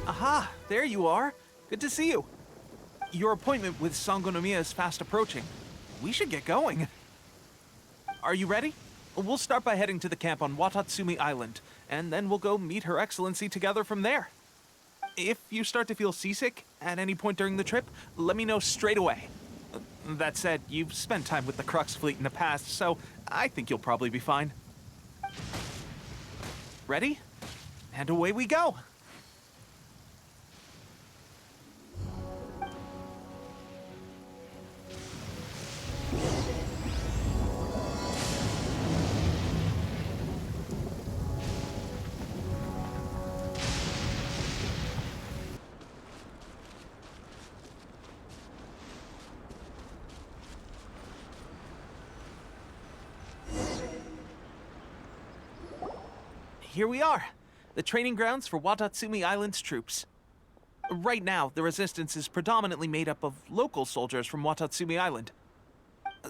Aha, there you are. Good to see you. Your appointment with Sangonomiya is fast approaching. We should get going. Are you ready? We'll start by heading to the camp on Watatsumi Island, and then we'll go meet Her Excellency together from there. If you start to feel seasick at any point during the trip, let me know straight away. That said, you've spent time with the Crux fleet in the past, so I think you'll probably be fine. Ready? And away we go! Here we are, the training grounds for Watatsumi Island's troops. Right now, the resistance is predominantly made up of local soldiers from Watatsumi Island.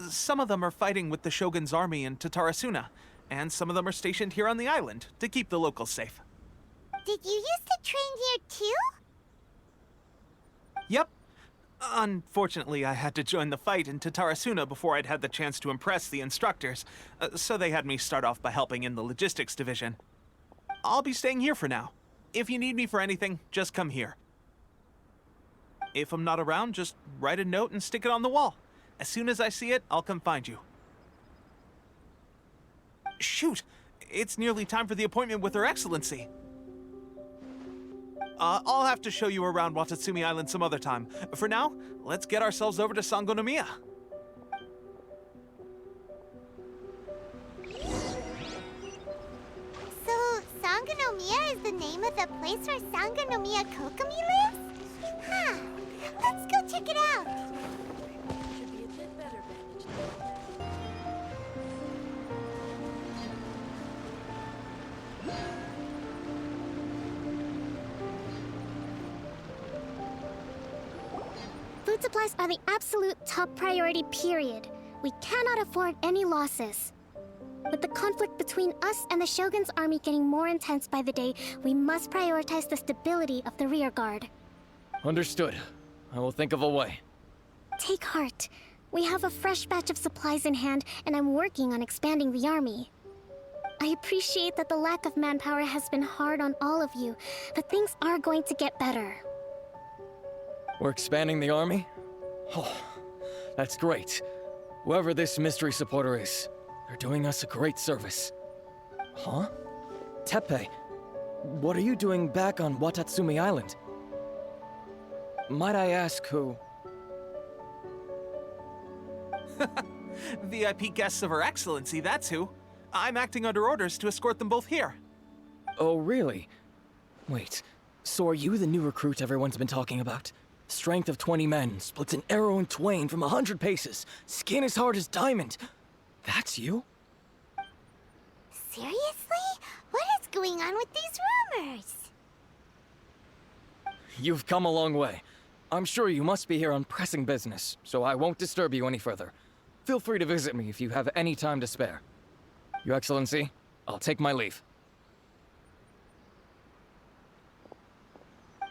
Some of them are fighting with the Shogun's army in Tatarasuna, and some of them are stationed here on the island to keep the locals safe. Did you used to train here too? Yep. Unfortunately, I had to join the fight in Tatarasuna before I'd had the chance to impress the instructors, so they had me start off by helping in the logistics division. I'll be staying here for now. If you need me for anything, just come here. If I'm not around, just write a note and stick it on the wall. As soon as I see it, I'll come find you. Shoot! It's nearly time for the appointment with Her Excellency. I'll have to show you around Watatsumi Island some other time. For now, let's get ourselves over to Sangonomiya. So, Sangonomiya is the name of the place where Sangonomiya Kokomi lives? Huh. Let's go check it out. Should be a bit better bandaged. Food supplies are the absolute top priority, period. We cannot afford any losses. With the conflict between us and the Shogun's army getting more intense by the day, we must prioritize the stability of the rear guard. Understood. I will think of a way. Take heart. We have a fresh batch of supplies in hand, and I'm working on expanding the army. I appreciate that the lack of manpower has been hard on all of you, but things are going to get better. We're expanding the army? Oh, that's great. Whoever this mystery supporter is, they're doing us a great service. Huh? Teppei, what are you doing back on Watatsumi Island? Might I ask who? VIP guests of Her Excellency, that's who. I'm acting under orders to escort them both here. Oh, really? Wait, so are you the new recruit everyone's been talking about? Strength of 20 men, splits an arrow in twain from 100 paces, skin as hard as diamond. That's you? Seriously? What is going on with these rumors? You've come a long way. I'm sure you must be here on pressing business, so I won't disturb you any further. Feel free to visit me if you have any time to spare. Your Excellency, I'll take my leave.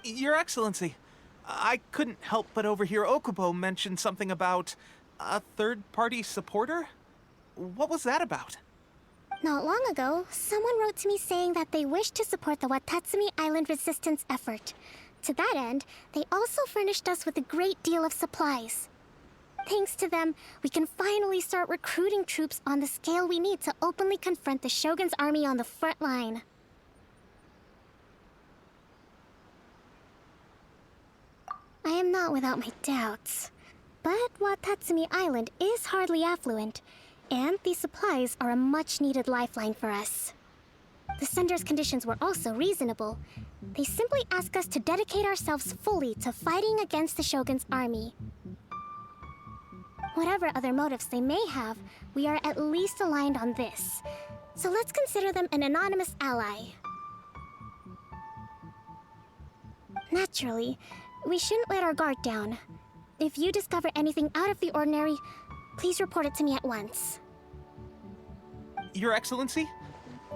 Your Excellency, I couldn't help but overhear Okubo mention something about a third-party supporter? What was that about? Not long ago, someone wrote to me saying that they wish to support the Watatsumi Island resistance effort. To that end, they also furnished us with a great deal of supplies. Thanks to them, we can finally start recruiting troops on the scale we need to openly confront the Shogun's army on the front line. I am not without my doubts. But Watatsumi Island is hardly affluent, and these supplies are a much-needed lifeline for us. The sender's conditions were also reasonable. They simply ask us to dedicate ourselves fully to fighting against the Shogun's army. Whatever other motives they may have, we are at least aligned on this. So let's consider them an anonymous ally. Naturally, we shouldn't let our guard down. If you discover anything out of the ordinary, please report it to me at once. Your Excellency,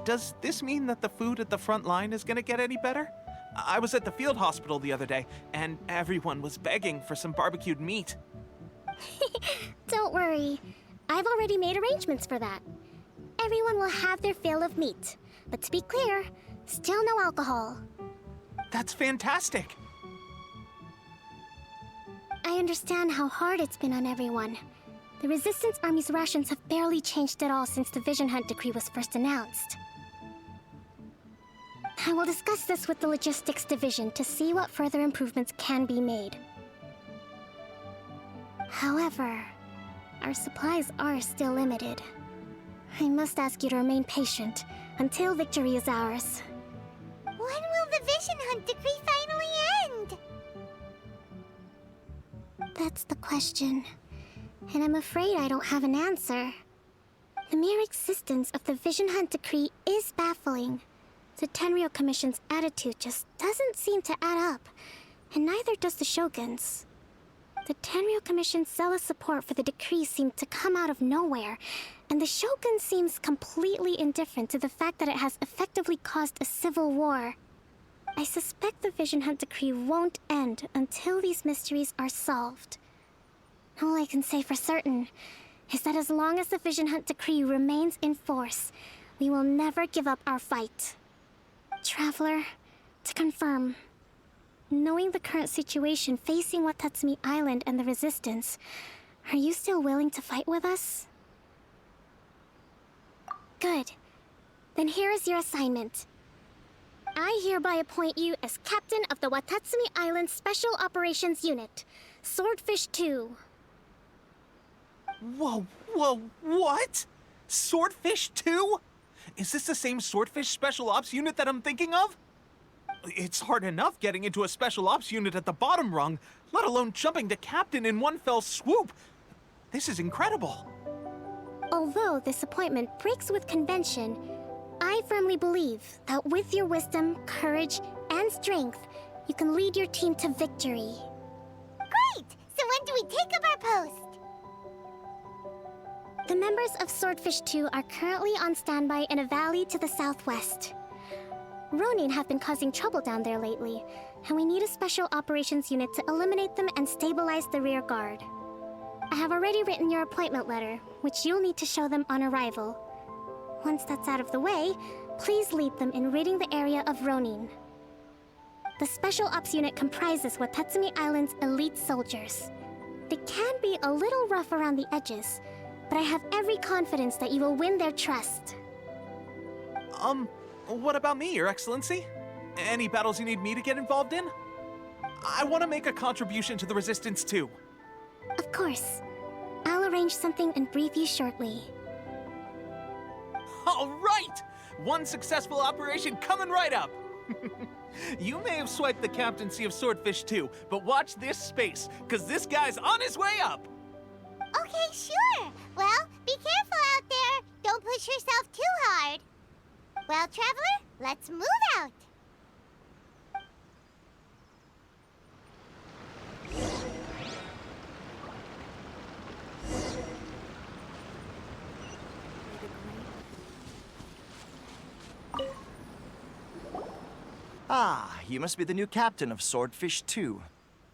does this mean that the food at the front line is gonna get any better? I was at the field hospital the other day, and everyone was begging for some barbecued meat. Don't worry. I've already made arrangements for that. Everyone will have their fill of meat. But to be clear, still no alcohol. That's fantastic. I understand how hard it's been on everyone. The Resistance Army's rations have barely changed at all since the Vision Hunt decree was first announced. I will discuss this with the Logistics Division to see what further improvements can be made. However, our supplies are still limited. I must ask you to remain patient until victory is ours. When will the Vision Hunt decree finally end? That's the question. And I'm afraid I don't have an answer. The mere existence of the Vision Hunt decree is baffling. The Tenryou Commission's attitude just doesn't seem to add up, and neither does the Shogun's. The Tenryou Commission's zealous support for the decree seemed to come out of nowhere, and the Shogun seems completely indifferent to the fact that it has effectively caused a civil war. I suspect the Vision Hunt decree won't end until these mysteries are solved. All I can say for certain is that as long as the Vision Hunt decree remains in force, we will never give up our fight. Traveler, to confirm, knowing the current situation facing Watatsumi Island and the Resistance, are you still willing to fight with us? Good. Then here is your assignment. I hereby appoint you as Captain of the Watatsumi Island Special Operations Unit, Swordfish 2. Whoa, what? Swordfish 2? Is this the same Swordfish Special Ops unit that I'm thinking of? It's hard enough getting into a Special Ops unit at the bottom rung, let alone jumping to Captain in one fell swoop. This is incredible. Although this appointment breaks with convention, I firmly believe that with your wisdom, courage, and strength, you can lead your team to victory. Great! So when do we take up our post? The members of Swordfish 2 are currently on standby in a valley to the southwest. Ronin have been causing trouble down there lately, and we need a special operations unit to eliminate them and stabilize the rear guard. I have already written your appointment letter, which you'll need to show them on arrival. Once that's out of the way, please lead them in ridding the area of Ronin. The Special Ops unit comprises Watatsumi Island's elite soldiers. They can be a little rough around the edges, but I have every confidence that you will win their trust. What about me, Your Excellency? Any battles you need me to get involved in? I want to make a contribution to the Resistance too. Of course. I'll arrange something and brief you shortly. All right! One successful operation coming right up! You may have swiped the captaincy of Swordfish 2, but watch this space, because this guy's on his way up! Okay, sure. Well, be careful out there. Don't push yourself too hard. Well, Traveler, let's move out. Ah, you must be the new captain of Swordfish 2.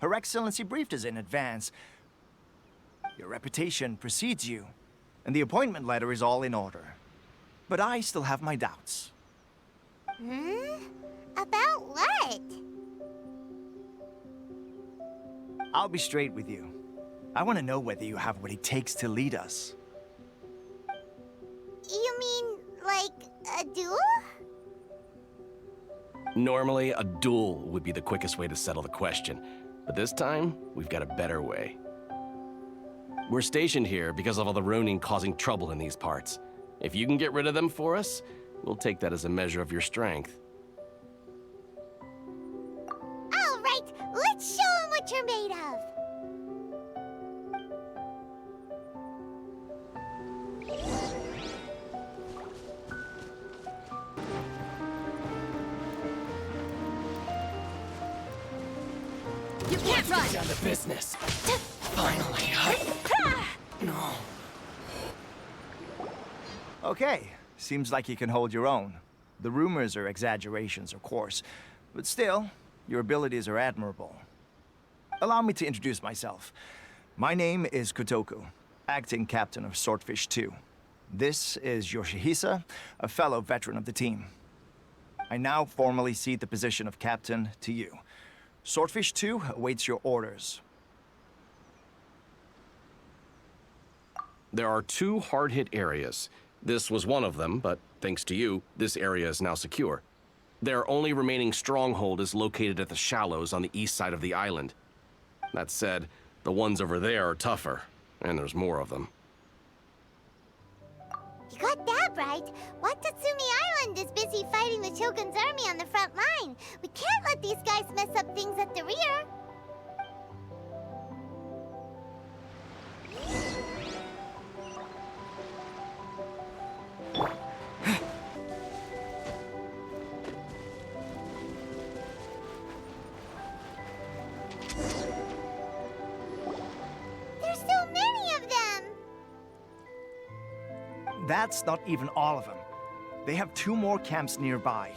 Her Excellency briefed us in advance. Your reputation precedes you, and the appointment letter is all in order. But I still have my doubts. About what? I'll be straight with you. I want to know whether you have what it takes to lead us. You mean, like, a duel? Normally, a duel would be the quickest way to settle the question, but this time, we've got a better way. We're stationed here because of all the Ronin causing trouble in these parts. If you can get rid of them for us, we'll take that as a measure of your strength. All right, let's show 'em what you're made of. You can't run! Down to business. Finally, No. Okay, seems like you can hold your own. The rumors are exaggerations, of course, But still, your abilities are admirable. Allow me to introduce myself. My name is Kotoku, acting captain of Swordfish 2. This is Yoshihisa, a fellow veteran of the team. I now formally cede the position of captain to you. Swordfish 2 awaits your orders. There are 2 hard-hit areas. This was one of them, but thanks to you, this area is now secure. Their only remaining stronghold is located at the shallows on the east side of the island. That said, the ones over there are tougher, and there's more of them. You got that right. Watatsumi Island is busy fighting the Shogun's army on the front line. We can't let these guys mess up things at the rear. There's so many of them! That's not even all of them. They have 2 more camps nearby.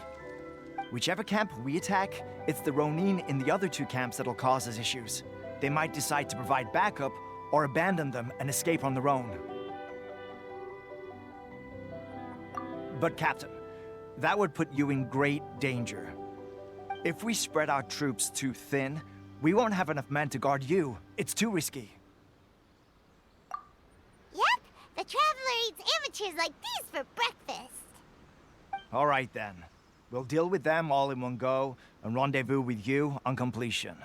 Whichever camp we attack, it's the Ronin in the other 2 camps that'll cause us issues. They might decide to provide backup or abandon them and escape on their own. But Captain, that would put you in great danger. If we spread our troops too thin, we won't have enough men to guard you. It's too risky. Yep, the Traveler eats amateurs like these for breakfast. All right then. We'll deal with them all in one go and rendezvous with you on completion.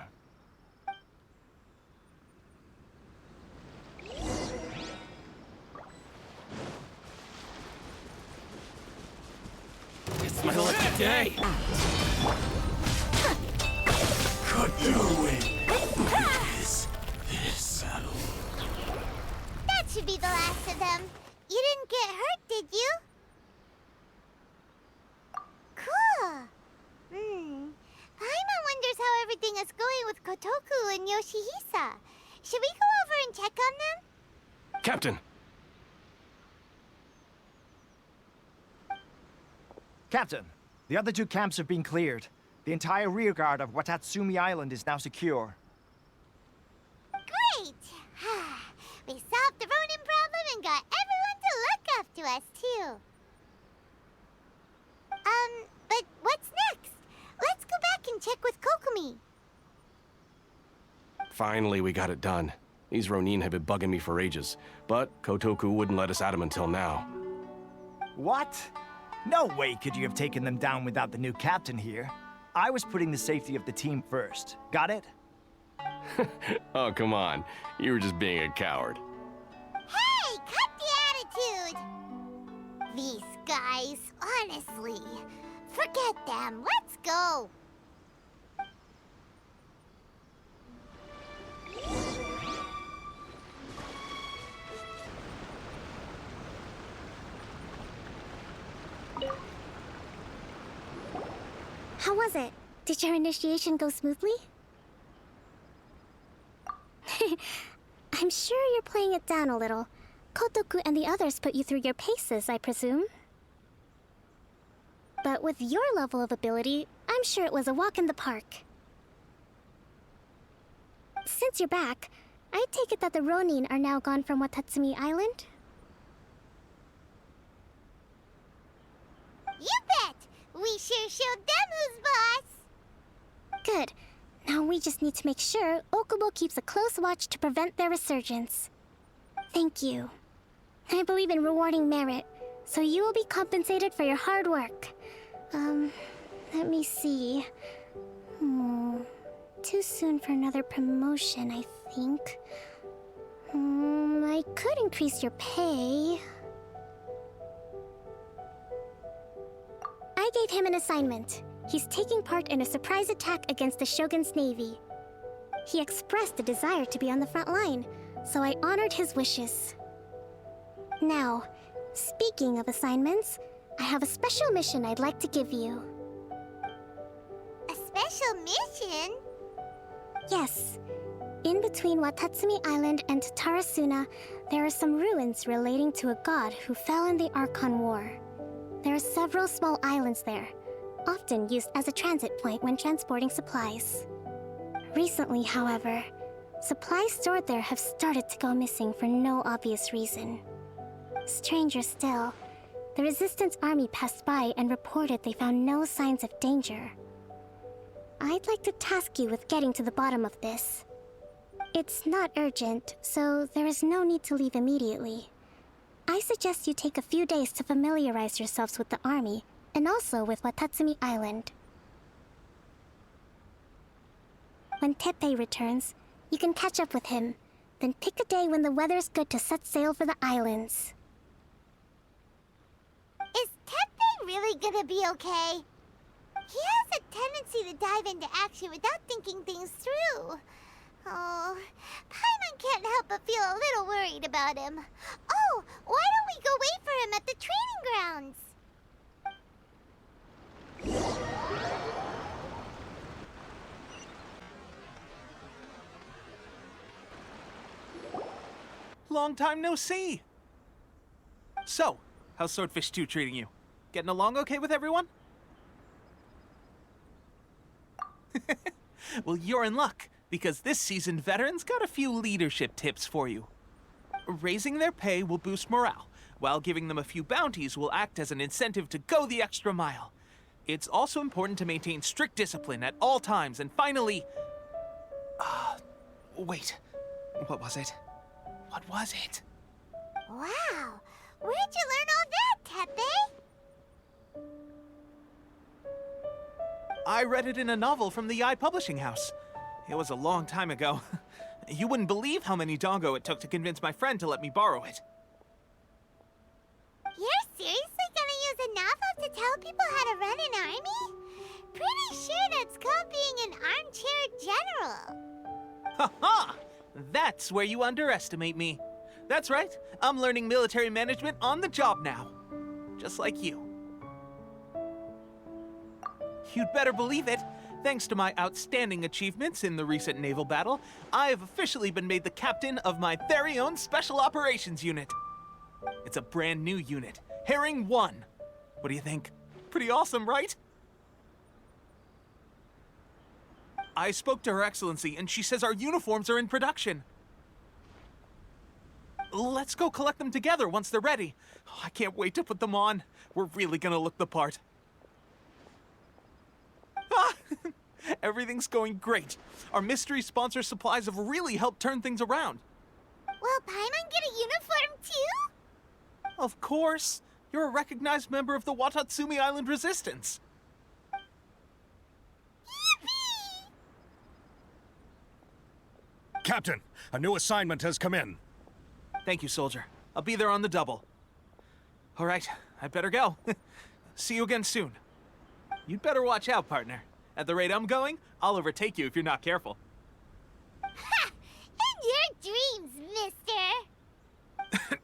It's my lucky day! That should be the last of them. You didn't get hurt, did you? Cool. Paimon wonders how everything is going with Kotoku and Yoshihisa. Should we go over and check on them? Captain! Captain, the other 2 camps have been cleared. The entire rearguard of Watatsumi Island is now secure. Great! We solved the Ronin problem and got everyone to look after us, too. But what's next? Let's go back and check with Kokomi. Finally, we got it done. These Ronin have been bugging me for ages, but Kotoku wouldn't let us at him until now. What? No way could you have taken them down without the new captain here. I was putting the safety of the team first. Got it? Oh, come on. You were just being a coward. Hey, cut the attitude! These guys, honestly. Forget them. Let's go. How was it? Did your initiation go smoothly? I'm sure you're playing it down a little. Kotoku and the others put you through your paces, I presume. But with your level of ability, I'm sure it was a walk in the park. Since you're back, I take it that the Ronin are now gone from Watatsumi Island? You bet! We sure showed them who's boss! Good. Now we just need to make sure Okubo keeps a close watch to prevent their resurgence. Thank you. I believe in rewarding merit, so you will be compensated for your hard work. Let me see. Too soon for another promotion, I think. I could increase your pay. I gave him an assignment. He's taking part in a surprise attack against the Shogun's navy. He expressed a desire to be on the front line, so I honored his wishes. Now, speaking of assignments, I have a special mission I'd like to give you. A special mission? Yes. In between Watatsumi Island and Tarasuna, there are some ruins relating to a god who fell in the Archon War. There are several small islands there. often used as a transit point when transporting supplies. Recently, however, supplies stored there have started to go missing for no obvious reason. Stranger still, the Resistance army passed by and reported they found no signs of danger. I'd like to task you with getting to the bottom of this. It's not urgent, so there is no need to leave immediately. I suggest you take a few days to familiarize yourselves with the army, and also with Watatsumi Island. When Teppei returns, you can catch up with him, then pick a day when the weather's good to set sail for the islands. Is Teppei really gonna be okay? He has a tendency to dive into action without thinking things through. Oh, Paimon can't help but feel a little worried about him. Oh, why don't we go wait for him at the training grounds? Long time no see! So, how's Swordfish 2 treating you? Getting along okay with everyone? Well, you're in luck, because this seasoned veteran's got a few leadership tips for you. Raising their pay will boost morale, while giving them a few bounties will act as an incentive to go the extra mile. It's also important to maintain strict discipline at all times, and finally... wait. What was it? What was it? Wow, where'd you learn all that, Teppei? I read it in a novel from the Yae Publishing House. It was a long time ago. You wouldn't believe how many dongo it took to convince my friend to let me borrow it. You're seriously gonna use a novel to tell people how to run an army? Pretty sure that's called being an armchair general. Ha ha! That's where you underestimate me. That's right, I'm learning military management on the job now. Just like you. You'd better believe it. Thanks to my outstanding achievements in the recent naval battle, I have officially been made the captain of my very own Special Operations Unit. It's a brand new unit, Herring 1. What do you think? Pretty awesome, right? I spoke to Her Excellency, and she says our uniforms are in production. Let's go collect them together once they're ready. Oh, I can't wait to put them on. We're really gonna look the part. Everything's going great. Our mystery sponsor supplies have really helped turn things around. Will Paimon get a uniform too? Of course. You're a recognized member of the Watatsumi Island Resistance. Yippee! Captain, a new assignment has come in. Thank you, soldier. I'll be there on the double. All right, I better go. See you again soon. You'd better watch out, partner. At the rate I'm going, I'll overtake you if you're not careful. Ha! In your dreams, mister!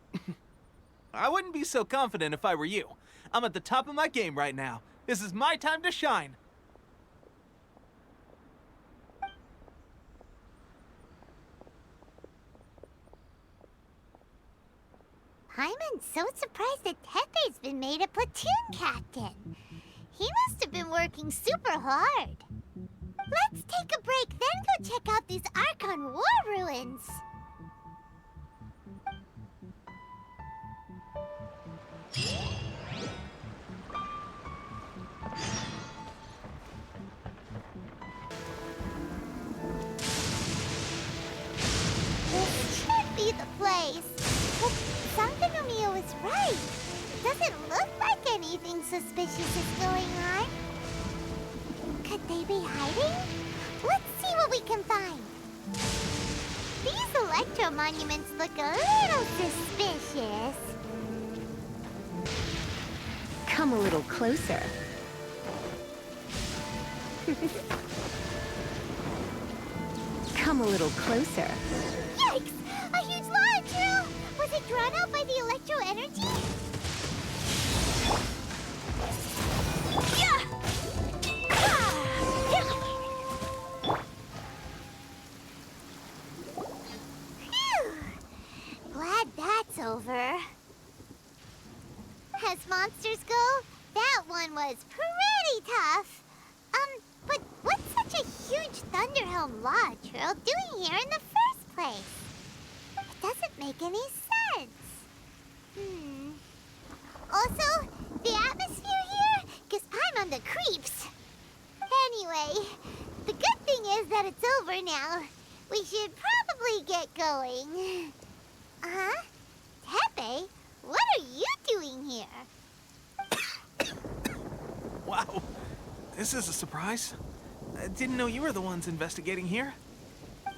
I wouldn't be so confident if I were you. I'm at the top of my game right now. This is my time to shine. Paimon's so surprised that Teppei's been made a platoon captain. He must have been working super hard. Let's take a break, then go check out these Archon War ruins. This should be the place. But Sangonomiya was right. Doesn't look like anything suspicious is going on. Could they be hiding? Let's see what we can find. These electro monuments look a little suspicious. Come a little closer. Come a little closer. Yikes! A huge lava drill! Was it drawn out by the electro energy? Yeah! Phew! Glad that's over. As monsters go, that one was pretty tough. But what's such a huge Thunderhelm Lodge Trail doing here in the first place? It doesn't make any sense. Also, the atmosphere here gives I'm on the creeps. Anyway, the good thing is that it's over now. We should probably get going. Teppei, what are you doing here? Wow, this is a surprise. I didn't know you were the ones investigating here.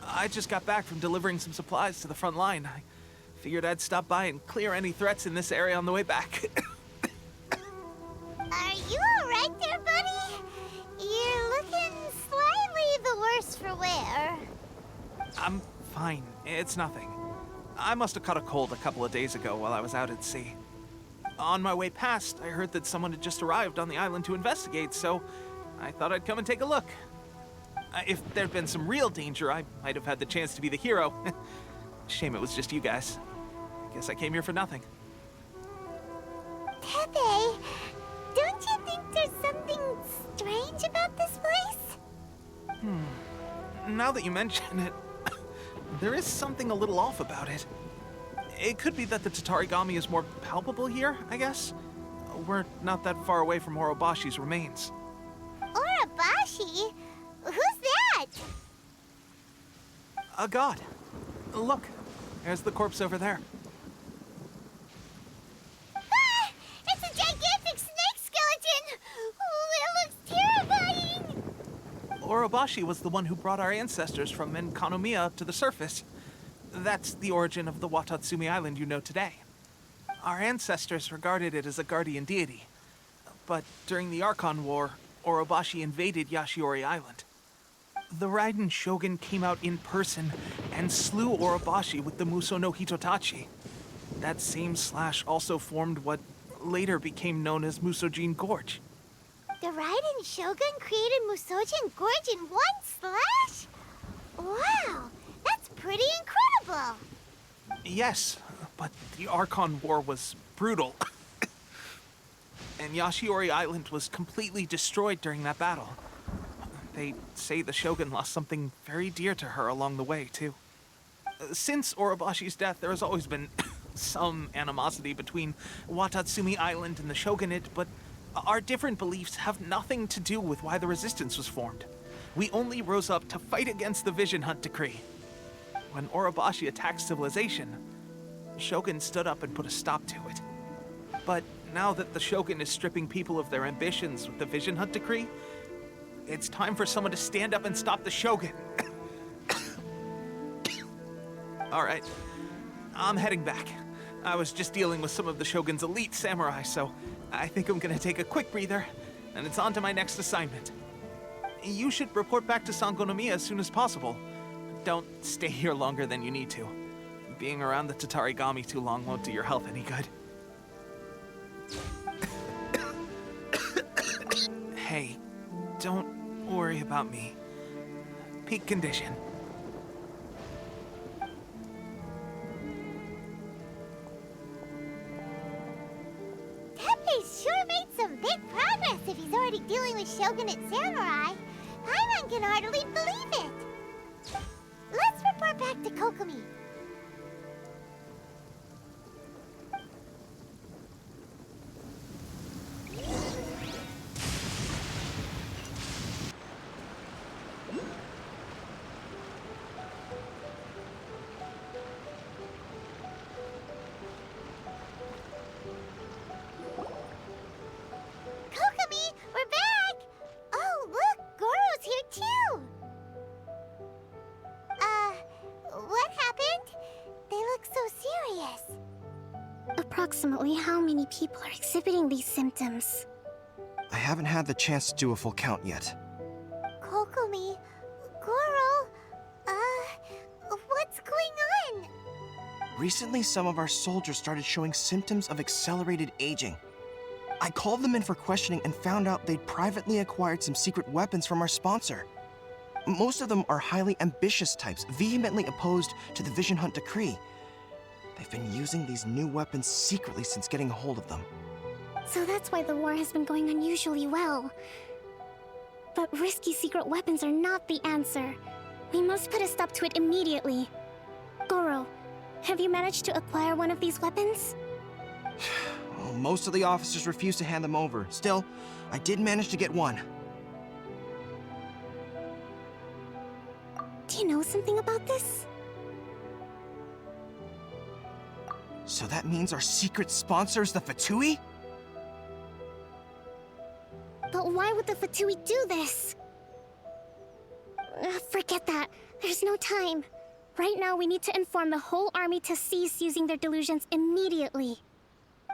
I just got back from delivering some supplies to the front line. I figured I'd stop by and clear any threats in this area on the way back. Are you alright there, buddy? You're looking slightly the worse for wear. I'm fine. It's nothing. I must have caught a cold a couple of days ago while I was out at sea. On my way past, I heard that someone had just arrived on the island to investigate, so I thought I'd come and take a look. If there'd been some real danger, I might have had the chance to be the hero. Shame it was just you guys. Guess I came here for nothing. Teppei, don't you think there's something strange about this place? Now that you mention it, there is something a little off about it. It could be that the Tatarigami is more palpable here, I guess. We're not that far away from Orobashi's remains. Orobashi? Who's that? A god. Look, there's the corpse over there. Ah! It's a gigantic snake skeleton! Oh, it looks terrifying! Orobashi was the one who brought our ancestors from Enkanomiya to the surface. That's the origin of the Watatsumi Island you know today. Our ancestors regarded it as a guardian deity. But during the Archon War, Orobashi invaded Yashiori Island. The Raiden Shogun came out in person and slew Orobashi with the Muso no Hitotachi. That same slash also formed what later became known as Musojin Gorge. The Raiden Shogun created Musojin Gorge in one slash? Wow, that's pretty incredible! Yes, but the Archon War was brutal. And Yashiori Island was completely destroyed during that battle. They say the Shogun lost something very dear to her along the way, too. Since Orobashi's death, there has always been some animosity between Watatsumi Island and the Shogunate, but our different beliefs have nothing to do with why the resistance was formed. We only rose up to fight against the Vision Hunt Decree. When Orobashi attacked civilization, the Shogun stood up and put a stop to it. But now that the Shogun is stripping people of their ambitions with the Vision Hunt Decree, it's time for someone to stand up and stop the Shogun. All right, I'm heading back. I was just dealing with some of the Shogun's elite samurai, so I think I'm gonna take a quick breather, and it's on to my next assignment. You should report back to Sangonomiya as soon as possible. Don't stay here longer than you need to. Being around the Tatarigami too long won't do your health any good. Hey, don't worry about me. Peak condition. Teppei sure made some big progress if he's already dealing with Shogunate samurai. Paimon can hardly believe it. Let's report back to Kokomi. Kokomi, we're back! Oh, look, Goro's here too! What happened? They look so serious. Approximately how many people are exhibiting these symptoms? I haven't had the chance to do a full count yet. Kokomi, Goro, what's going on? Recently, some of our soldiers started showing symptoms of accelerated aging. I called them in for questioning and found out they'd privately acquired some secret weapons from our sponsor. Most of them are highly ambitious types, vehemently opposed to the Vision Hunt Decree. They've been using these new weapons secretly since getting a hold of them. So that's why the war has been going unusually well. But risky secret weapons are not the answer. We must put a stop to it immediately. Goro, have you managed to acquire one of these weapons? Well, most of the officers refuse to hand them over. Still, I did manage to get one. Do you know something about this? So that means our secret sponsor is the Fatui? But why would the Fatui do this? Forget that. There's no time. Right now, we need to inform the whole army to cease using their delusions immediately.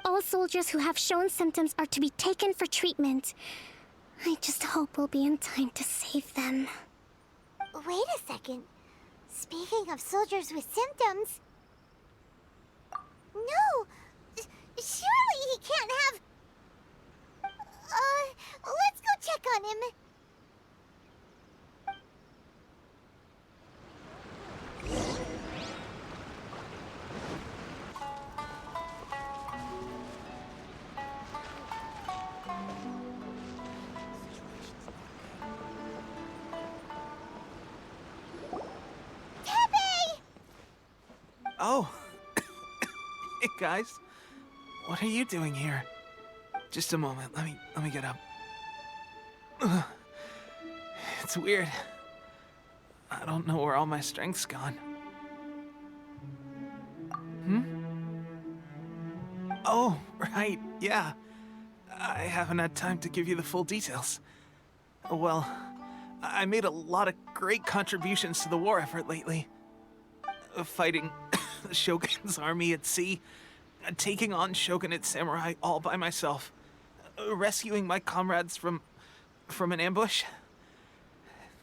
All soldiers who have shown symptoms are to be taken for treatment. I just hope we'll be in time to save them. Wait a second. Speaking of soldiers with symptoms... No! Surely he can't have... let's go check on him. Teppei! Oh. Hey, guys. What are you doing here? Just a moment. Let me get up. Ugh. It's weird. I don't know where all my strength's gone. Oh, right. Yeah. I haven't had time to give you the full details. Well, I made a lot of great contributions to the war effort lately. Fighting the Shogun's army at sea, taking on Shogunate samurai all by myself, rescuing my comrades from an ambush.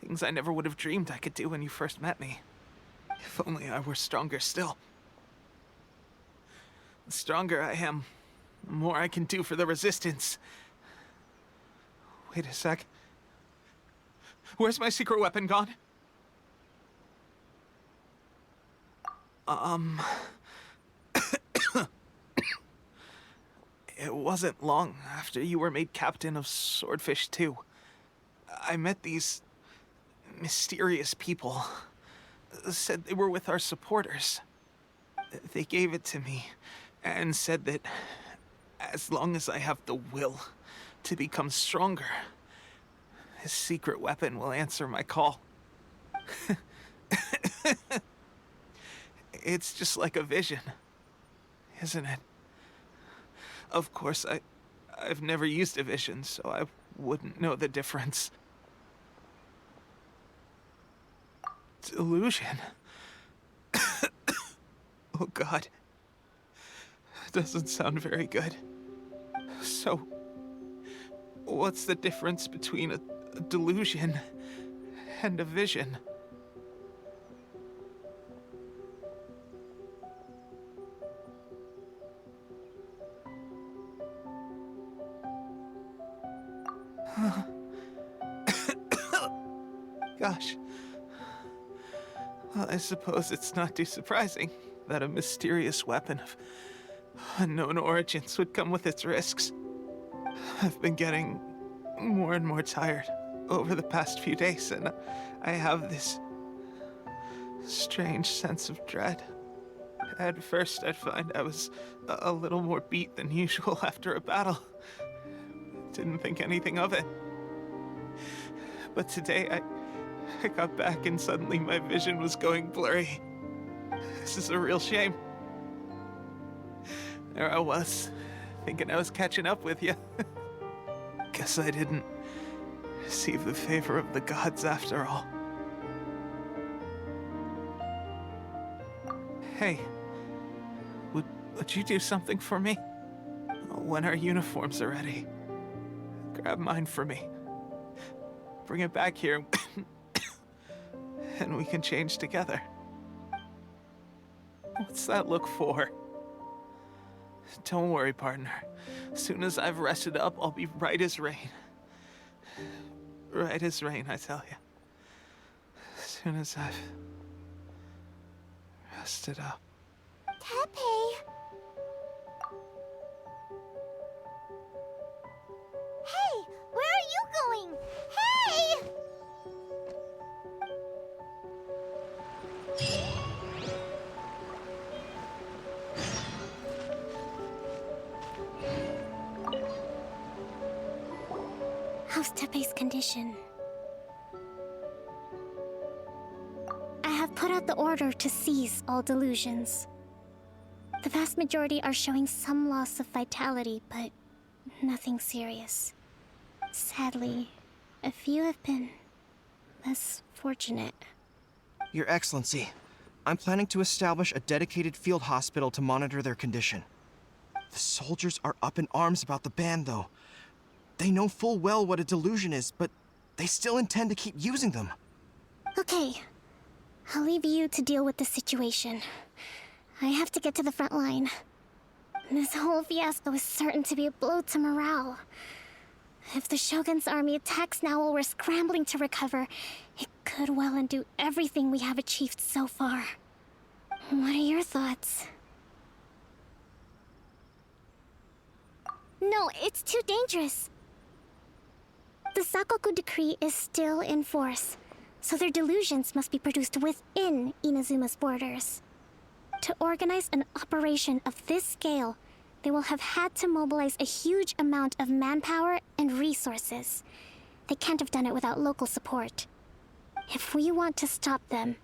Things I never would have dreamed I could do when you first met me. If only I were stronger still. The stronger I am, the more I can do for the Resistance. Wait a sec. Where's my secret weapon gone? It wasn't long after you were made captain of Swordfish II. I met these mysterious people. Said they were with our supporters. They gave it to me and said that as long as I have the will to become stronger, this secret weapon will answer my call. It's just like a vision, isn't it? Of course, I've never used a vision, so I wouldn't know the difference. Delusion. Oh God. Doesn't sound very good. So, what's the difference between a delusion and a vision? Gosh. Well, I suppose it's not too surprising that a mysterious weapon of unknown origins would come with its risks. I've been getting more and more tired over the past few days, and I have this strange sense of dread. At first, I'd find I was a little more beat than usual after a battle. Didn't think anything of it. But today, I got back and suddenly my vision was going blurry. This is a real shame. There I was, thinking I was catching up with you. Guess I didn't receive the favor of the gods after all. Hey, would you do something for me? When our uniforms are ready, grab mine for me. Bring it back here, and we can change together. What's that look for? Don't worry, partner. As soon as I've rested up, I'll be right as rain. Right as rain, I tell you. As soon as I've rested up. Teppei! Hey! Where are you going? Hey! Teppei's condition. I have put out the order to seize all delusions. The vast majority are showing some loss of vitality, but nothing serious. Sadly, a few have been less fortunate. Your Excellency, I'm planning to establish a dedicated field hospital to monitor their condition. The soldiers are up in arms about the ban, though. They know full well what a delusion is, but they still intend to keep using them. Okay. I'll leave you to deal with the situation. I have to get to the front line. This whole fiasco is certain to be a blow to morale. If the Shogun's army attacks now while we're scrambling to recover, it could well undo everything we have achieved so far. What are your thoughts? No, it's too dangerous. The Sakoku decree is still in force, so their delusions must be produced within Inazuma's borders. To organize an operation of this scale, they will have had to mobilize a huge amount of manpower and resources. They can't have done it without local support. If we want to stop them,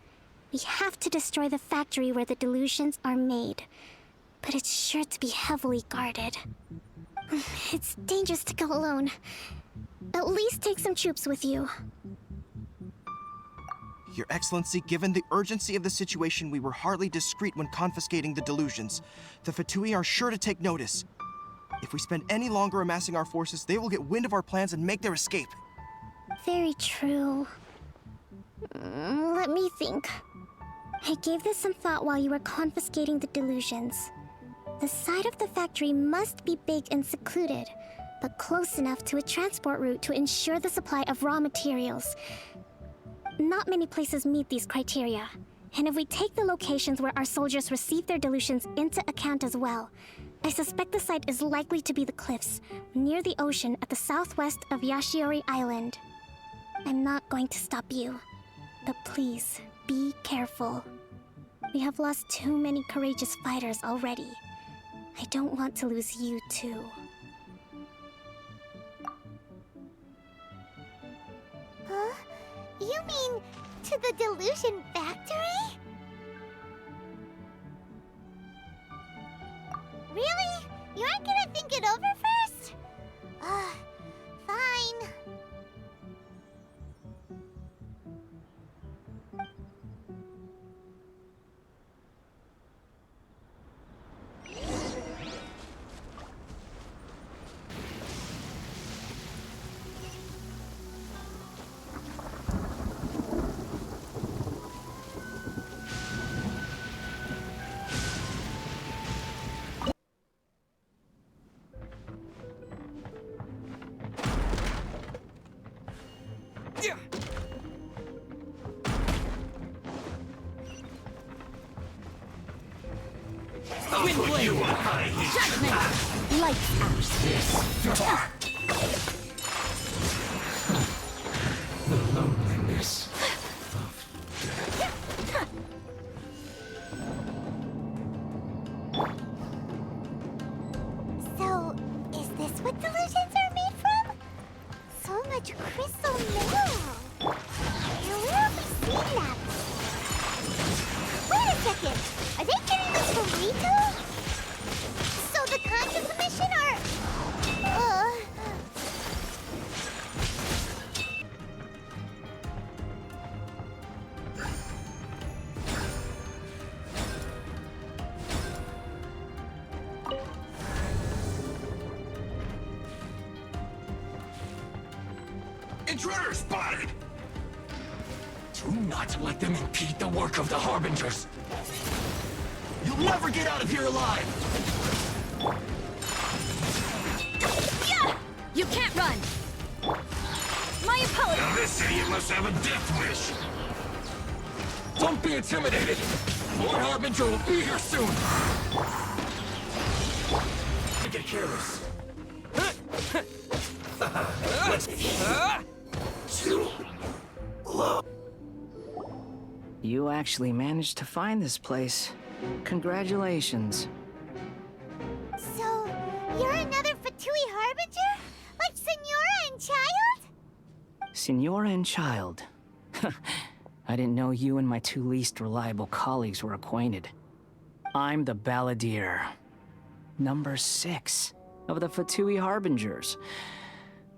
we have to destroy the factory where the delusions are made. But it's sure to be heavily guarded. It's dangerous to go alone. At least take some troops with you. Your Excellency, given the urgency of the situation, we were hardly discreet when confiscating the delusions. The Fatui are sure to take notice. If we spend any longer amassing our forces, they will get wind of our plans and make their escape. Very true. Let me think. I gave this some thought while you were confiscating the delusions. The side of the factory must be big and secluded, but close enough to a transport route to ensure the supply of raw materials. Not many places meet these criteria, and if we take the locations where our soldiers receive their delusions into account as well, I suspect the site is likely to be the cliffs, near the ocean at the southwest of Yashiori Island. I'm not going to stop you, but please, be careful. We have lost too many courageous fighters already. I don't want to lose you too. Huh? You mean to the delusion factory? Really? You aren't gonna think it over first? Fine. Lights out. The loneliness. So, is this what delusions are made from? So much crystal mineral. Now, where have we seen that? Wait a second. Are they getting this from Rito? So the Contra Commission are... Intruder spotted! Do not let them impede the work of the Harbingers. You'll never get out of here alive! Yeah! You can't run! My apologies! Now this idiot must have a death wish! Don't be intimidated! Lord Harbinger will be here soon! Get careless. Too low. You actually managed to find this place. Congratulations. So, you're another Fatui Harbinger? Like Signora and Child? Signora and child. I didn't know you and my two least reliable colleagues were acquainted. I'm the Balladeer, number 6 of the Fatui Harbingers.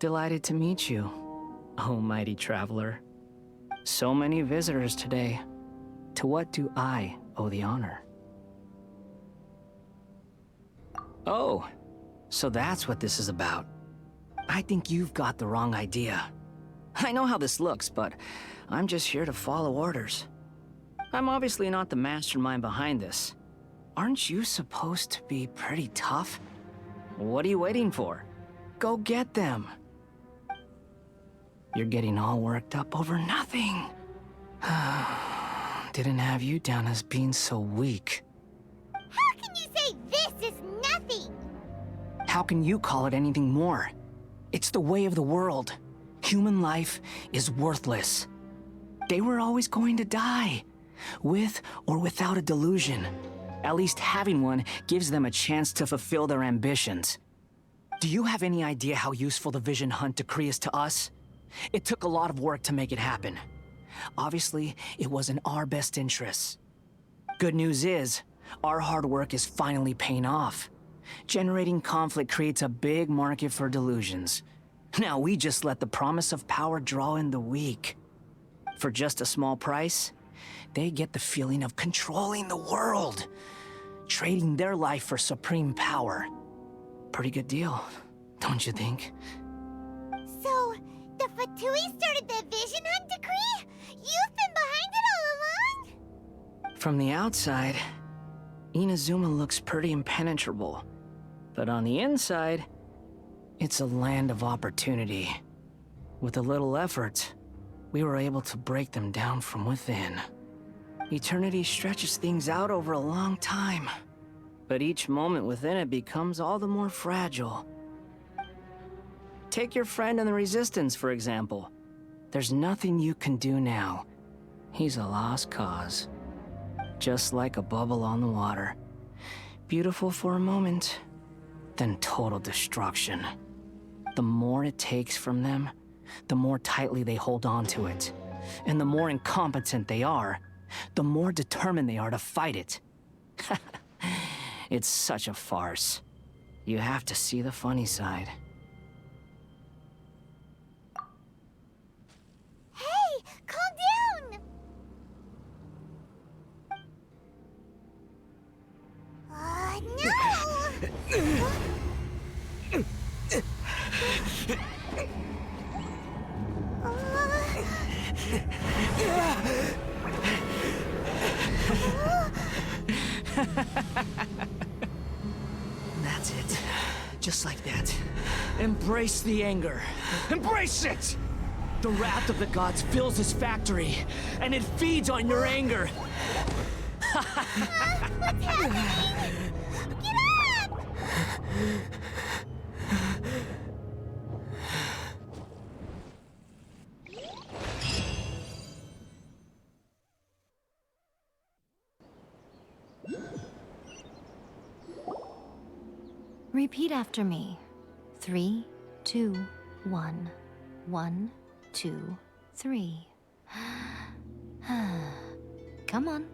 Delighted to meet you, oh mighty traveler. So many visitors today. To what do I owe the honor? Oh, so that's what this is about. I think you've got the wrong idea. I know how this looks, but I'm just here to follow orders. I'm obviously not the mastermind behind this. Aren't you supposed to be pretty tough? What are you waiting for? Go get them. You're getting all worked up over nothing. Didn't have you down as being so weak. How can you say this is nothing? How can you call it anything more? It's the way of the world. Human life is worthless. They were always going to die, with or without a delusion. At least having one gives them a chance to fulfill their ambitions. Do you have any idea how useful the Vision Hunt decree is to us? It took a lot of work to make it happen. Obviously, it was in our best interests. Good news is, our hard work is finally paying off. Generating conflict creates a big market for delusions. Now we just let the promise of power draw in the weak. For just a small price, they get the feeling of controlling the world, trading their life for supreme power. Pretty good deal, don't you think? So, the Fatui started the Vision Hunt decree? You've been behind it all along? From the outside, Inazuma looks pretty impenetrable. But on the inside, it's a land of opportunity. With a little effort, we were able to break them down from within. Eternity stretches things out over a long time, but each moment within it becomes all the more fragile. Take your friend in the Resistance, for example. There's nothing you can do now. He's a lost cause. Just like a bubble on the water. Beautiful for a moment, then total destruction. The more it takes from them, the more tightly they hold on to it. And the more incompetent they are, the more determined they are to fight it. It's such a farce. You have to see the funny side. Hey, calm down! No! That's it. Just like that. Embrace the anger. Embrace it! The wrath of the gods fills this factory, and it feeds on your anger. What's happening? Get up! Repeat after me. 3, 2, 1. 1, 2, 3. Come on.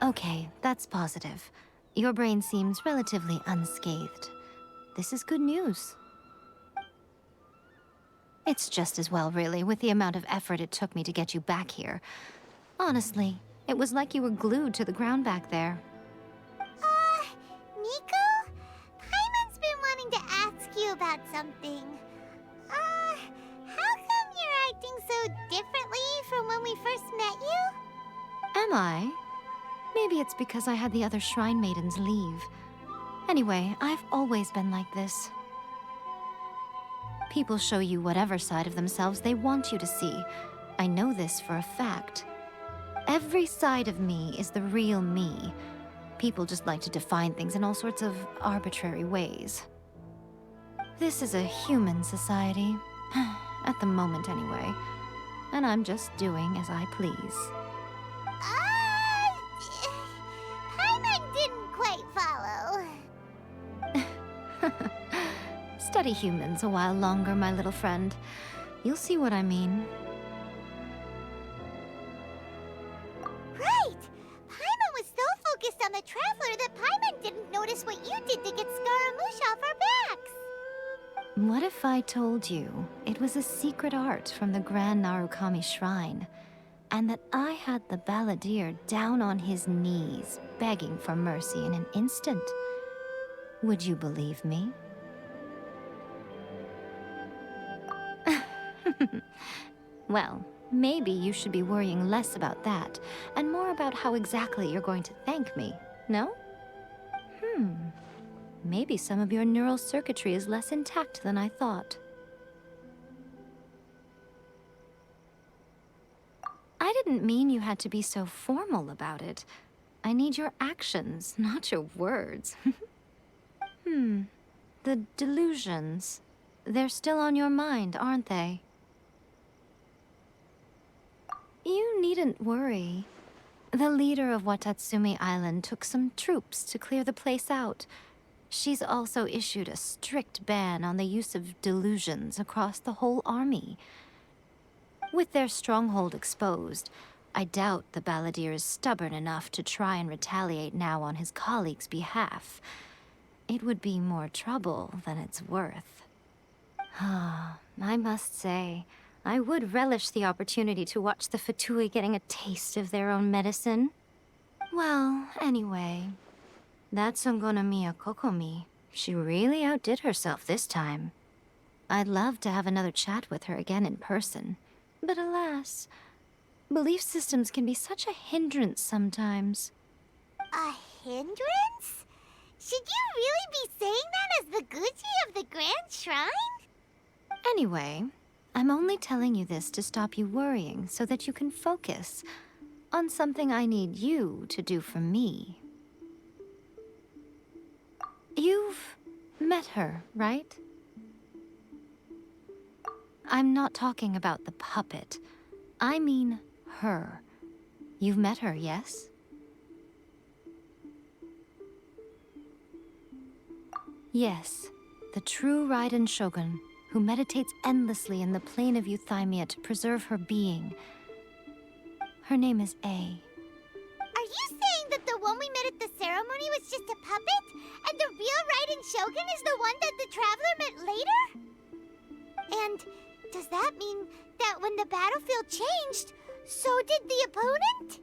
Okay, that's positive. Your brain seems relatively unscathed. This is good news. It's just as well, really, with the amount of effort it took me to get you back here. Honestly, it was like you were glued to the ground back there. Miko? Paimon's been wanting to ask you about something. How come you're acting so differently from when we first met you? Am I? Maybe it's because I had the other Shrine Maidens leave. Anyway, I've always been like this. People show you whatever side of themselves they want you to see. I know this for a fact. Every side of me is the real me. People just like to define things in all sorts of arbitrary ways. This is a human society. At the moment, anyway. And I'm just doing as I please. Paimon didn't quite follow. Study humans a while longer, my little friend. You'll see what I mean. Right! Paimon was so focused on the Traveler that Paimon didn't notice what you did to get Scaramouche off our backs. What if I told you it was a secret art from the Grand Narukami Shrine, and that I had the balladeer down on his knees, begging for mercy in an instant? Would you believe me? Well, maybe you should be worrying less about that, and more about how exactly you're going to thank me, no? Maybe some of your neural circuitry is less intact than I thought. I didn't mean you had to be so formal about it. I need your actions, not your words. The delusions. They're still on your mind, aren't they? You needn't worry. The leader of Watatsumi Island took some troops to clear the place out. She's also issued a strict ban on the use of delusions across the whole army. With their stronghold exposed, I doubt the balladeer is stubborn enough to try and retaliate now on his colleagues' behalf. It would be more trouble than it's worth. I must say, I would relish the opportunity to watch the Fatui getting a taste of their own medicine. Well, anyway, that Sangonomiya Kokomi, she really outdid herself this time. I'd love to have another chat with her again in person, but alas, belief systems can be such a hindrance sometimes. A hindrance? Should you really be saying that as the Gucci of the Grand Shrine? Anyway, I'm only telling you this to stop you worrying so that you can focus on something I need you to do for me. You've met her, right? I'm not talking about the puppet. I mean her. You've met her, yes? Yes, the true Raiden Shogun, who meditates endlessly in the plane of Euthymia to preserve her being. Her name is A. Are you saying that the one we met at the ceremony was just a puppet? And the real Raiden Shogun is the one that the Traveler met later? And does that mean that when the battlefield changed, so did the opponent?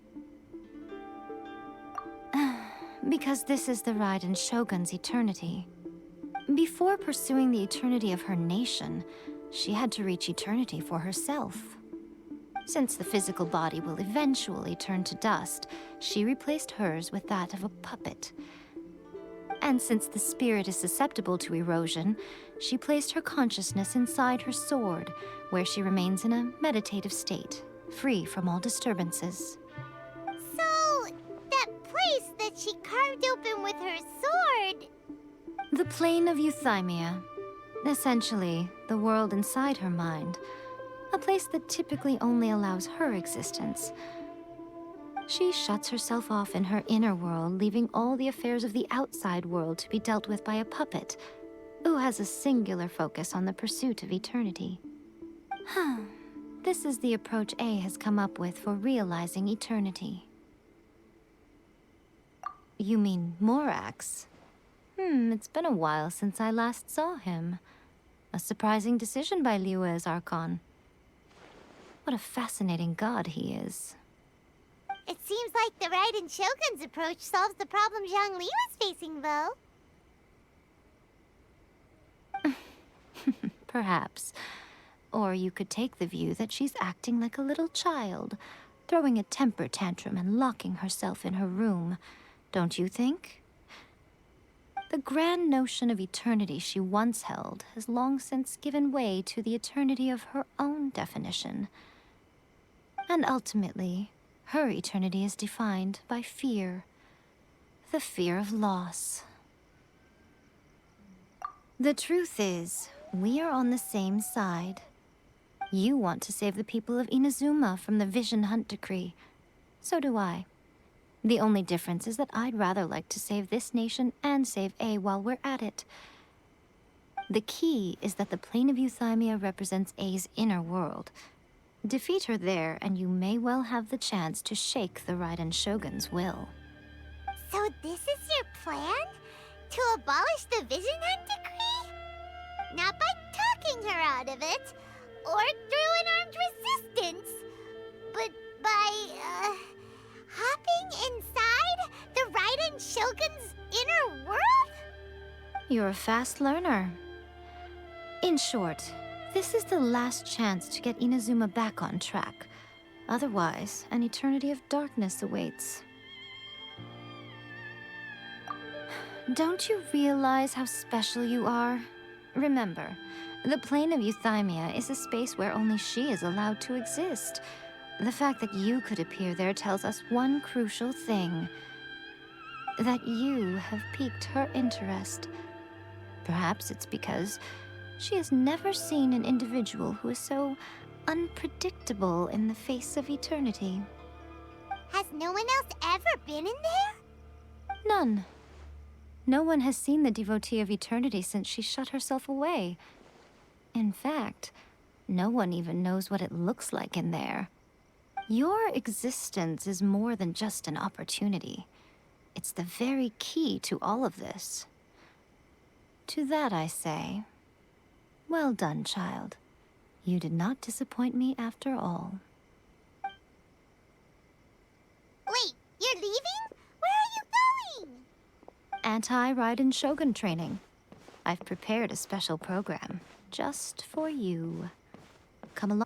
Because this is the Raiden Shogun's eternity. Before pursuing the eternity of her nation, she had to reach eternity for herself. Since the physical body will eventually turn to dust, she replaced hers with that of a puppet. And since the spirit is susceptible to erosion, she placed her consciousness inside her sword, where she remains in a meditative state, free from all disturbances. So, that place that she carved open with her sword... The plane of Euthymia. Essentially, the world inside her mind. A place that typically only allows her existence. She shuts herself off in her inner world, leaving all the affairs of the outside world to be dealt with by a puppet, who has a singular focus on the pursuit of eternity. This is the approach A has come up with for realizing eternity. You mean Morax? It's been a while since I last saw him. A surprising decision by Liyue's Archon. What a fascinating god he is. It seems like the Raiden Shogun's approach solves the problem Zhongli was facing, though. Perhaps. Or you could take the view that she's acting like a little child, throwing a temper tantrum and locking herself in her room. Don't you think? The grand notion of eternity she once held has long since given way to the eternity of her own definition. And ultimately, her eternity is defined by fear. The fear of loss. The truth is, we are on the same side. You want to save the people of Inazuma from the Vision Hunt decree. So do I. The only difference is that I'd rather like to save this nation and save A while we're at it. The key is that the Plane of Eutimia represents A's inner world. Defeat her there, and you may well have the chance to shake the Raiden Shogun's will. So this is your plan? To abolish the Vision Hunt decree? Not by talking her out of it, or through an armed resistance, but by, hopping inside the Raiden Shogun's inner world? You're a fast learner. In short, this is the last chance to get Inazuma back on track. Otherwise, an eternity of darkness awaits. Don't you realize how special you are? Remember, the Plane of Eutimia is a space where only she is allowed to exist. The fact that you could appear there tells us one crucial thing. That you have piqued her interest. Perhaps it's because she has never seen an individual who is so unpredictable in the face of eternity. Has no one else ever been in there? None. No one has seen the devotee of eternity since she shut herself away. In fact, no one even knows what it looks like in there. Your existence is more than just an opportunity. It's the very key to all of this. To that I say, well done, child. You did not disappoint me after all. Wait, you're leaving? Where are you going? Anti-Raiden Shogun training. I've prepared a special program just for you. Come along.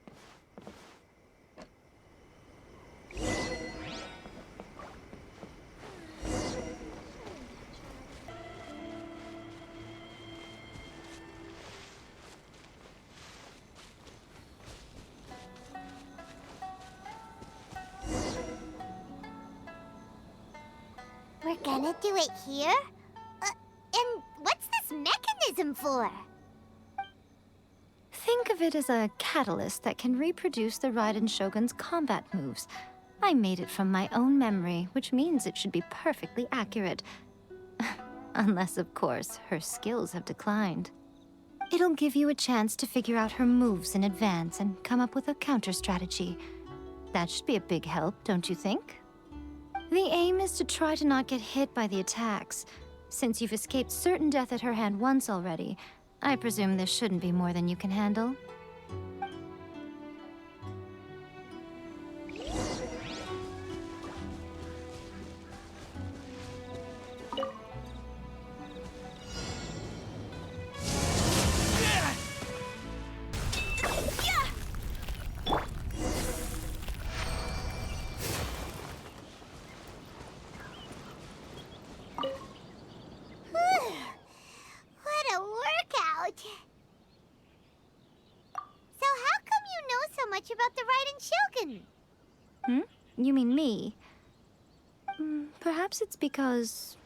We're gonna do it here? And what's this mechanism for? Think of it as a catalyst that can reproduce the Raiden Shogun's combat moves. I made it from my own memory, which means it should be perfectly accurate. Unless, of course, her skills have declined. It'll give you a chance to figure out her moves in advance and come up with a counter-strategy. That should be a big help, don't you think? The aim is to try to not get hit by the attacks. Since you've escaped certain death at her hand once already, I presume this shouldn't be more than you can handle. What a workout! So how come you know so much about the Raiden Shogun? You mean me? Perhaps it's because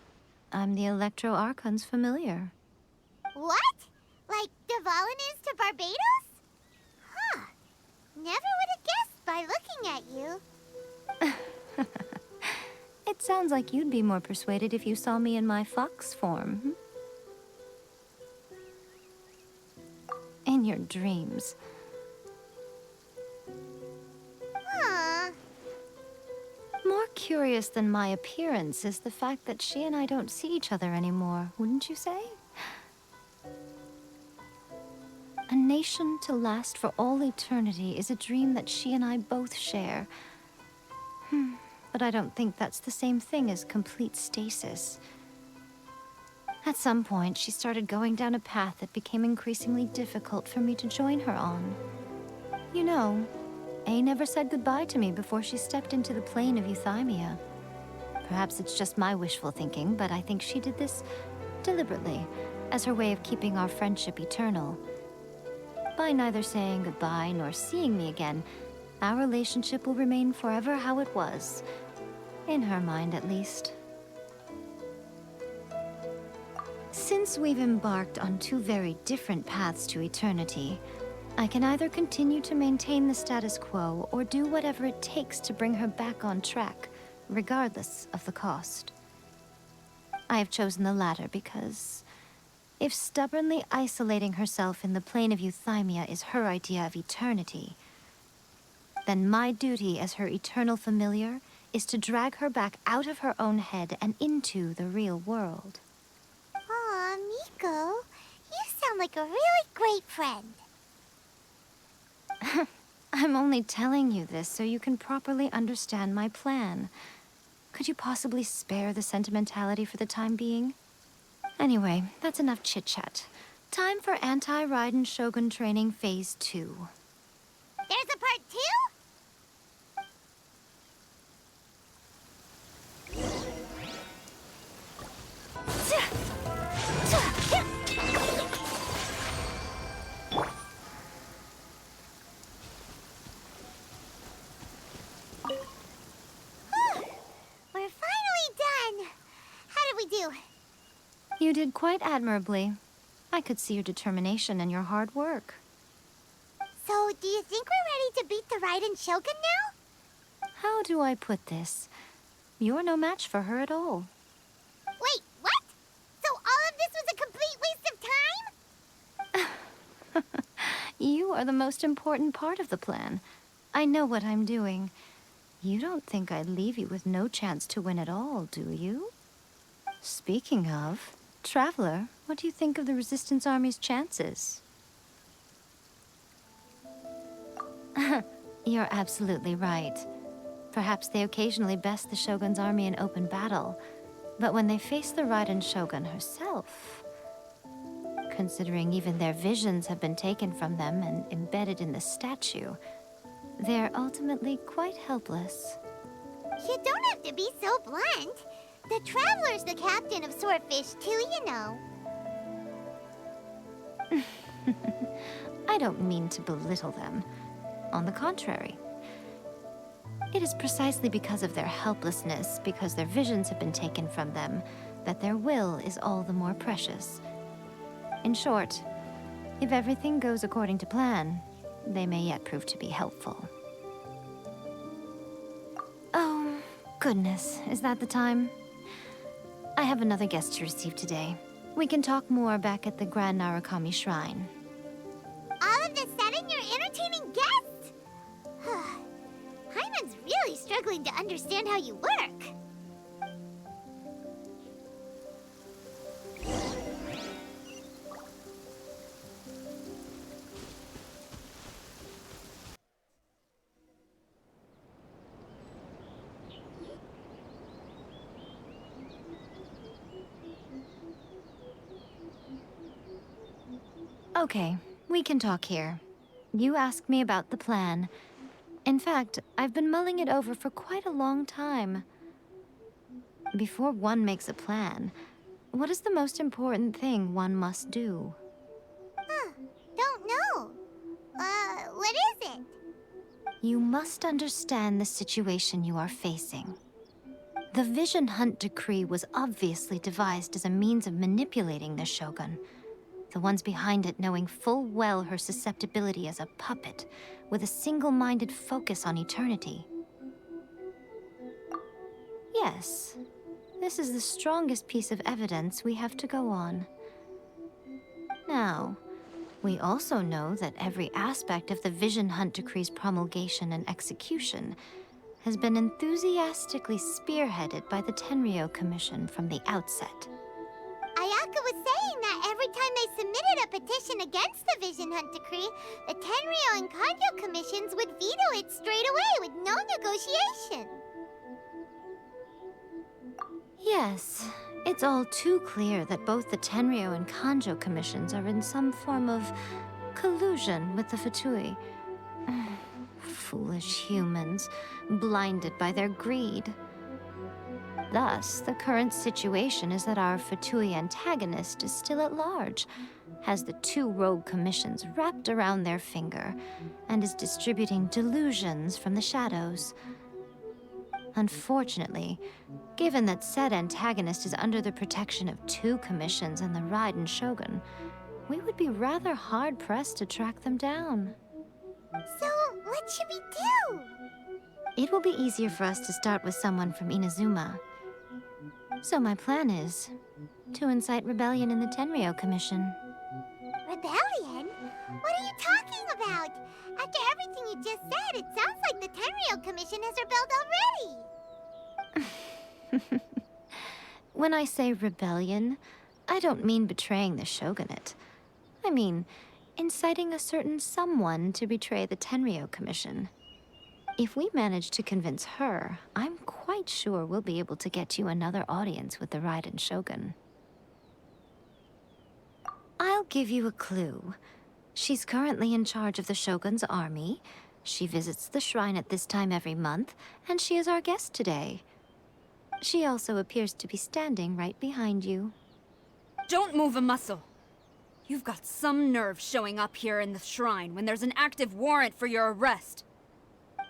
I'm the Electro Archon's familiar. What? Like Dvalin is to Barbados? Huh. Never would have guessed by looking at you. It sounds like you'd be more persuaded if you saw me in my fox form. In your dreams. Huh. More curious than my appearance is the fact that she and I don't see each other anymore, wouldn't you say? A nation to last for all eternity is a dream that she and I both share. But I don't think that's the same thing as complete stasis. At some point, she started going down a path that became increasingly difficult for me to join her on. You know, A never said goodbye to me before she stepped into the Plane of Eutimia. Perhaps it's just my wishful thinking, but I think she did this deliberately, as her way of keeping our friendship eternal. By neither saying goodbye nor seeing me again, our relationship will remain forever how it was. In her mind, at least. Since we've embarked on two very different paths to eternity, I can either continue to maintain the status quo or do whatever it takes to bring her back on track, regardless of the cost. I have chosen the latter because If stubbornly isolating herself in the plane of Euthymia is her idea of eternity, then my duty as her eternal familiar is to drag her back out of her own head and into the real world. Aw, Miko, you sound like a really great friend. I'm only telling you this so you can properly understand my plan. Could you possibly spare the sentimentality for the time being? Anyway, that's enough chit-chat. Time for Anti-Raiden Shogun Training Phase 2. There's a part 2? We're finally done. How did we do? You did quite admirably. I could see your determination and your hard work. So, do you think we're ready to beat the Raiden Shogun now? How do I put this? You're no match for her at all. Wait, what? So all of this was a complete waste of time? You are the most important part of the plan. I know what I'm doing. You don't think I'd leave you with no chance to win at all, do you? Speaking of, Traveler, what do you think of the Resistance Army's chances? You're absolutely right. Perhaps they occasionally best the Shogun's army in open battle, but when they face the Raiden Shogun herself, considering even their visions have been taken from them and embedded in the statue, they're ultimately quite helpless. You don't have to be so blunt. The Traveler's the captain of Swordfish too, you know. I don't mean to belittle them. On the contrary. It is precisely because of their helplessness, because their visions have been taken from them, that their will is all the more precious. In short, if everything goes according to plan, they may yet prove to be helpful. Oh, goodness, is that the time? I have another guest to receive today. We can talk more back at the Grand Narukami Shrine. All of a sudden, you're entertaining guests? Hyman's really struggling to understand how you work. Okay, we can talk here. You asked me about the plan. In fact, I've been mulling it over for quite a long time. Before one makes a plan, what is the most important thing one must do? Don't know. What is it? You must understand the situation you are facing. The Vision Hunt Decree was obviously devised as a means of manipulating the Shogun. The ones behind it knowing full well her susceptibility as a puppet, with a single-minded focus on eternity. Yes, this is the strongest piece of evidence we have to go on. Now, we also know that every aspect of the Vision Hunt Decree's promulgation and execution has been enthusiastically spearheaded by the Tenryou Commission from the outset. Ayaka was saying that every time they submitted a petition against the Vision Hunt Decree, the Tenryou and Kanjo commissions would veto it straight away with no negotiation. Yes, it's all too clear that both the Tenryou and Kanjo commissions are in some form of collusion with the Fatui. Foolish humans, blinded by their greed. Thus, the current situation is that our Fatui antagonist is still at large, has the two rogue commissions wrapped around their finger, and is distributing delusions from the shadows. Unfortunately, given that said antagonist is under the protection of two commissions and the Raiden Shogun, we would be rather hard-pressed to track them down. So, what should we do? It will be easier for us to start with someone from Inazuma. So my plan is, To incite rebellion in the Tenryou Commission. Rebellion? What are you talking about? After everything you just said, it sounds like the Tenryou Commission has rebelled already. When I say rebellion, I don't mean betraying the shogunate. I mean inciting a certain someone to betray the Tenryou Commission. If we manage to convince her, I'm quite sure we'll be able to get you another audience with the Raiden Shogun. I'll give you a clue. She's currently in charge of the Shogun's army. She visits the shrine at this time every month, and she is our guest today. She also appears to be standing right behind you. Don't move a muscle. You've got some nerve showing up here in the shrine when there's an active warrant for your arrest.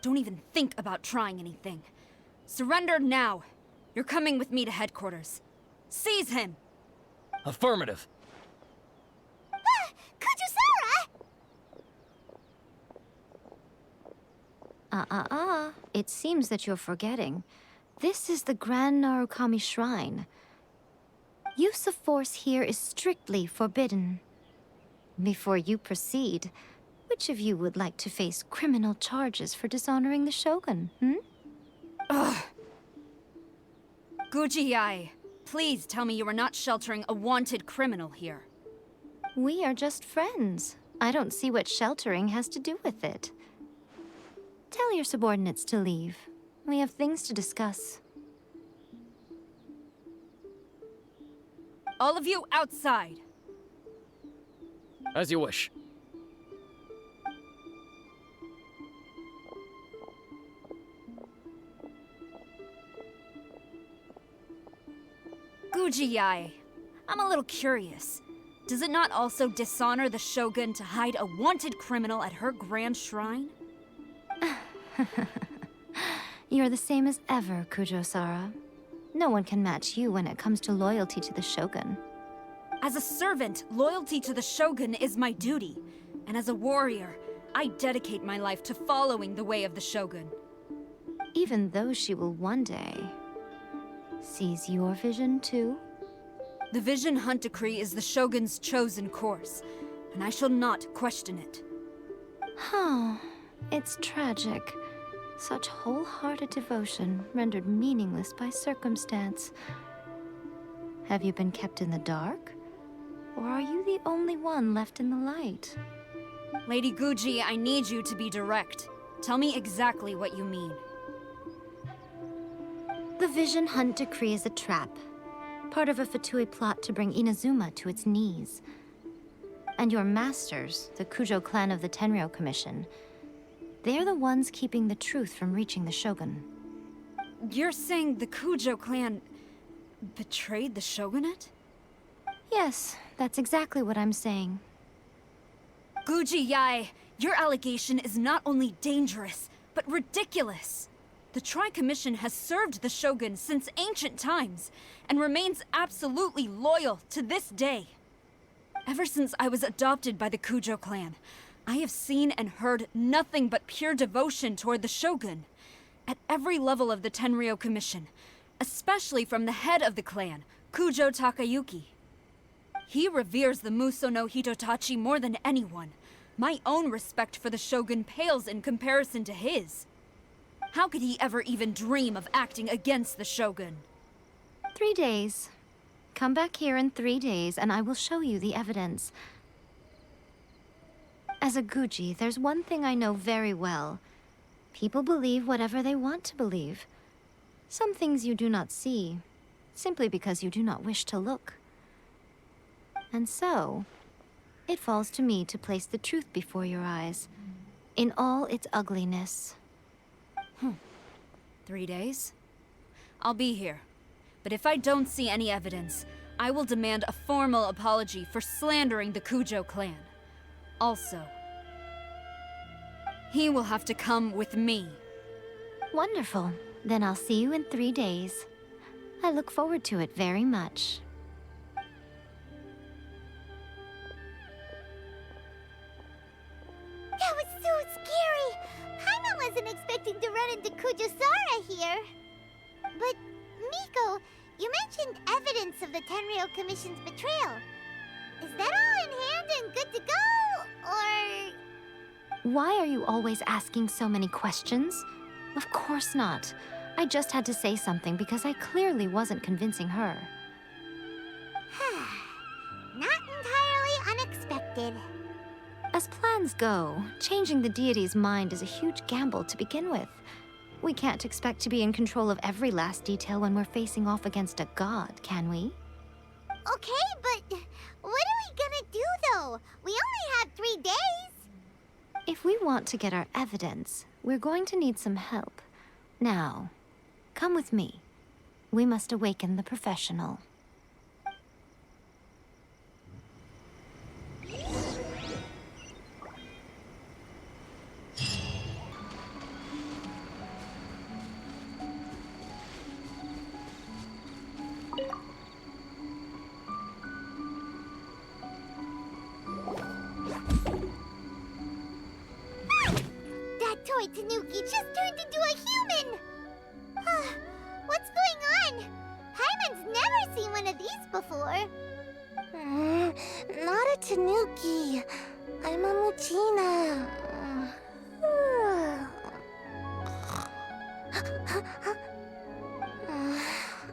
Don't even think about trying anything. Surrender now. You're coming with me to headquarters. Seize him! Affirmative. Kujou Sara! It seems that you're forgetting. This is the Grand Narukami Shrine. Use of force here is strictly forbidden. Before you proceed, which of you would like to face criminal charges for dishonoring the Shogun, Ugh. Guji Yae, please tell me you are not sheltering a wanted criminal here. We are just friends. I don't see what sheltering has to do with it. Tell your subordinates to leave. We have things to discuss. All of you outside. As you wish. Guji Yae, I'm a little curious. Does it not also dishonor the Shogun to hide a wanted criminal at her grand shrine? You're the same as ever, Kujou Sara. No one can match you when it comes to loyalty to the Shogun. As a servant, loyalty to the Shogun is my duty. And as a warrior, I dedicate my life to following the way of the Shogun. Even though she will one day seize your vision too? The Vision Hunt Decree is the Shogun's chosen course, and I shall not question it. It's tragic. Such wholehearted devotion rendered meaningless by circumstance. Have you been kept in the dark? Or are you the only one left in the light? Lady Guji, I need you to be direct. Tell me exactly what you mean. The Vision Hunt Decree is a trap. Part of a Fatui plot to bring Inazuma to its knees. And your masters, the Kujou clan of the Tenryou Commission, they're the ones keeping the truth from reaching the Shogun. You're saying the Kujou clan betrayed the Shogunate? Yes, that's exactly what I'm saying. Guji Yae, your allegation is not only dangerous, but ridiculous. The Tri-Commission has served the Shogun since ancient times, and remains absolutely loyal to this day. Ever since I was adopted by the Kujou clan, I have seen and heard nothing but pure devotion toward the Shogun. At every level of the Tenryou Commission, especially from the head of the clan, Kujou Takayuki. He reveres the Muso no Hitotachi more than anyone. My own respect for the Shogun pales in comparison to his. How could he ever even dream of acting against the Shogun? 3 days. Come back here in 3 days and I will show you the evidence. As a Guji, there's one thing I know very well. People believe whatever they want to believe. Some things you do not see, simply because you do not wish to look. And so, it falls to me to place the truth before your eyes, in all its ugliness. 3 days? I'll be here. But if I don't see any evidence, I will demand a formal apology for slandering the Kujou clan. Also, he will have to come with me. Wonderful. Then I'll see you in 3 days. I look forward to it very much. That was so scary! Paimon wasn't expecting to run into Kujou Sara here. But, Miko, You mentioned evidence of the Tenryou Commission's betrayal. Is that all in hand and good to go, or...? Why are you always asking so many questions? Of course not. I just had to say something because I clearly wasn't convincing her. Not entirely unexpected. As plans go, changing the deity's mind is a huge gamble to begin with. We can't expect to be in control of every last detail when we're facing off against a god, can we? Okay, but what are we gonna do, though? We only have 3 days. If we want to get our evidence, we're going to need some help. Now, come with me. We must awaken the professional. Toy Tanuki just turned into a human! What's going on? Hyman's never seen one of these before. Not a Tanuki. I'm a Muchina.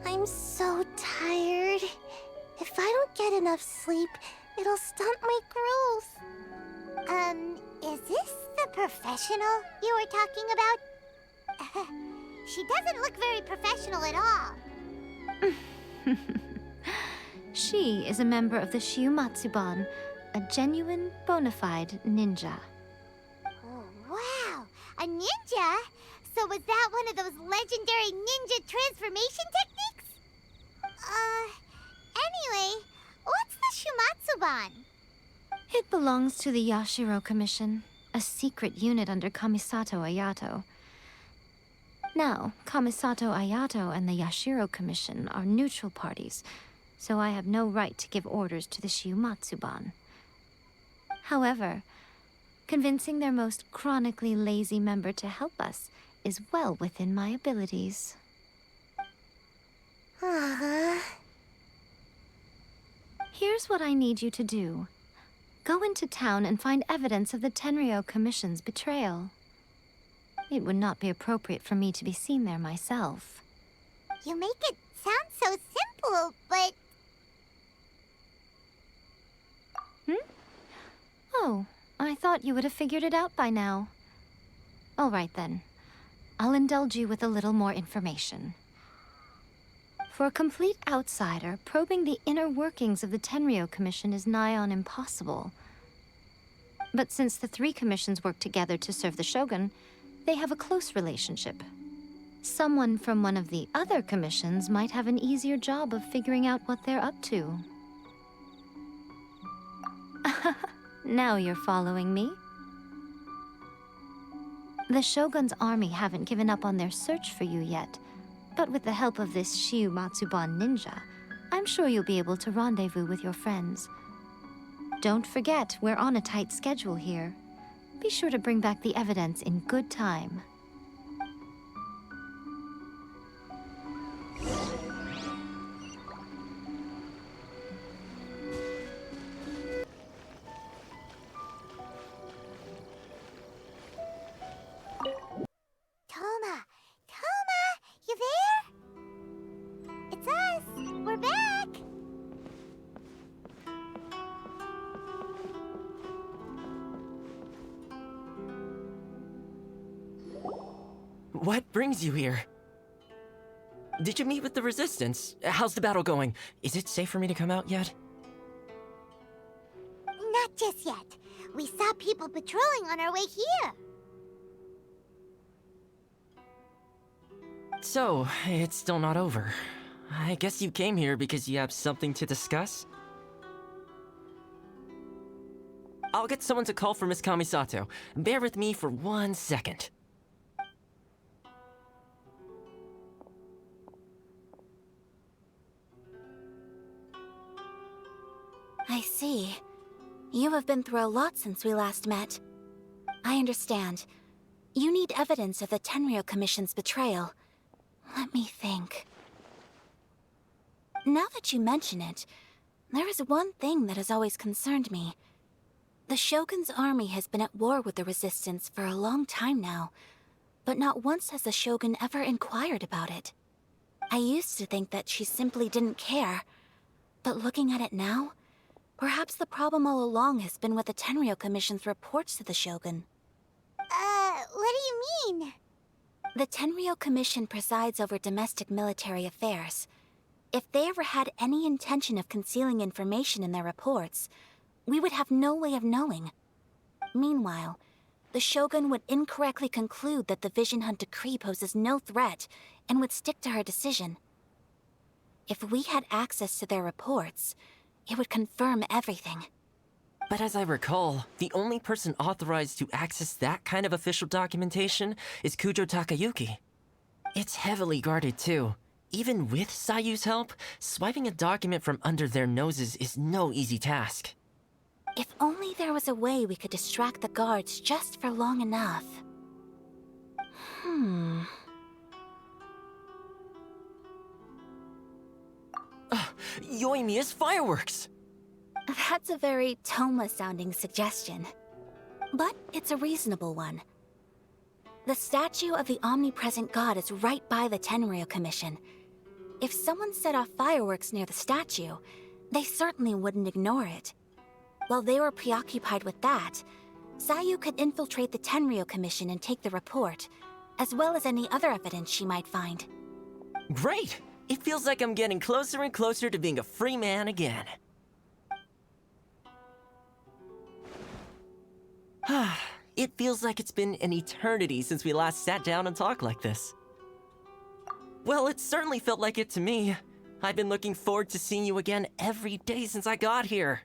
I'm so tired. If I don't get enough sleep, it'll stunt my growth. Is this the professional you were talking about? She doesn't look very professional at all. She is a member of the Shiumatsuban, a genuine, bona fide ninja. Oh, wow! A ninja? So was that one of those legendary ninja transformation techniques? Anyway, what's the Shumatsuban? It belongs to the Yashiro Commission, a secret unit under Kamisato Ayato. Now, Kamisato Ayato and the Yashiro Commission are neutral parties, so I have no right to give orders to the Shiumatsuban. However, convincing their most chronically lazy member to help us is well within my abilities. Here's what I need you to do. Go into town and find evidence of the Tenryou Commission's betrayal. It would not be appropriate for me to be seen there myself. You make it sound so simple, but... Oh, I thought you would have figured it out by now. All right then. I'll indulge you with a little more information. For a complete outsider, probing the inner workings of the Tenryou Commission is nigh on impossible. But since the 3 commissions work together to serve the Shogun, they have a close relationship. Someone from one of the other commissions might have an easier job of figuring out what they're up to. Now you're following me. The Shogun's army haven't given up on their search for you yet, but with the help of this Shiumatsuban ninja, I'm sure you'll be able to rendezvous with your friends. Don't forget, we're on a tight schedule here. Be sure to bring back the evidence in good time. Toma, you there? It's us. We're back. What brings you here? Did you meet with the Resistance? How's the battle going? Is it safe for me to come out yet? Not just yet. We saw people patrolling on our way here. So, it's still not over. I guess you came here because you have something to discuss? I'll get someone to call for Miss Kamisato. Bear with me for 1 second. I see. You have been through a lot since we last met. I understand. You need evidence of the Tenryou Commission's betrayal. Let me think. Now that you mention it, there is one thing that has always concerned me. The Shogun's army has been at war with the Resistance for a long time now, but not once has the Shogun ever inquired about it. I used to think that she simply didn't care, but looking at it now, perhaps the problem all along has been with the Tenryou Commission's reports to the Shogun. What do you mean? The Tenryou Commission presides over domestic military affairs. If they ever had any intention of concealing information in their reports, we would have no way of knowing. Meanwhile, the Shogun would incorrectly conclude that the Vision Hunt decree poses no threat and would stick to her decision. If we had access to their reports, it would confirm everything. But as I recall, the only person authorized to access that kind of official documentation is Kujou Takayuki. It's heavily guarded too. Even with Sayu's help, swiping a document from under their noses is no easy task. If only there was a way we could distract the guards just for long enough. Yoimiya's fireworks! That's a very Toma-sounding suggestion. But it's a reasonable one. The statue of the omnipresent god is right by the Tenryou Commission. If someone set off fireworks near the statue, they certainly wouldn't ignore it. While they were preoccupied with that, Sayu could infiltrate the Tenryou Commission and take the report, as well as any other evidence she might find. Great! It feels like I'm getting closer and closer to being a free man again. It feels like it's been an eternity since we last sat down and talked like this. Well, it certainly felt like it to me. I've been looking forward to seeing you again every day since I got here.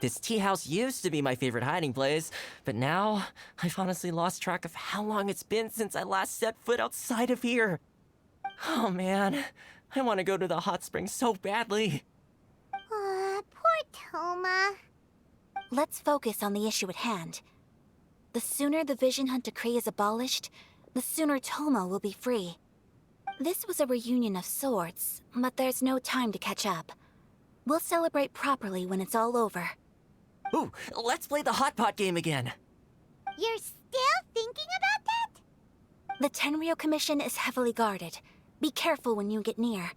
This tea house used to be my favorite hiding place, but now I've honestly lost track of how long it's been since I last set foot outside of here. Oh man, I want to go to the hot springs so badly. Poor Toma. Let's focus on the issue at hand. The sooner the Vision Hunt decree is abolished, the sooner Toma will be free. This was a reunion of sorts, but there's no time to catch up. We'll celebrate properly when it's all over. Ooh, let's play the hot pot game again. You're still thinking about that? The Tenryou Commission is heavily guarded. Be careful when you get near.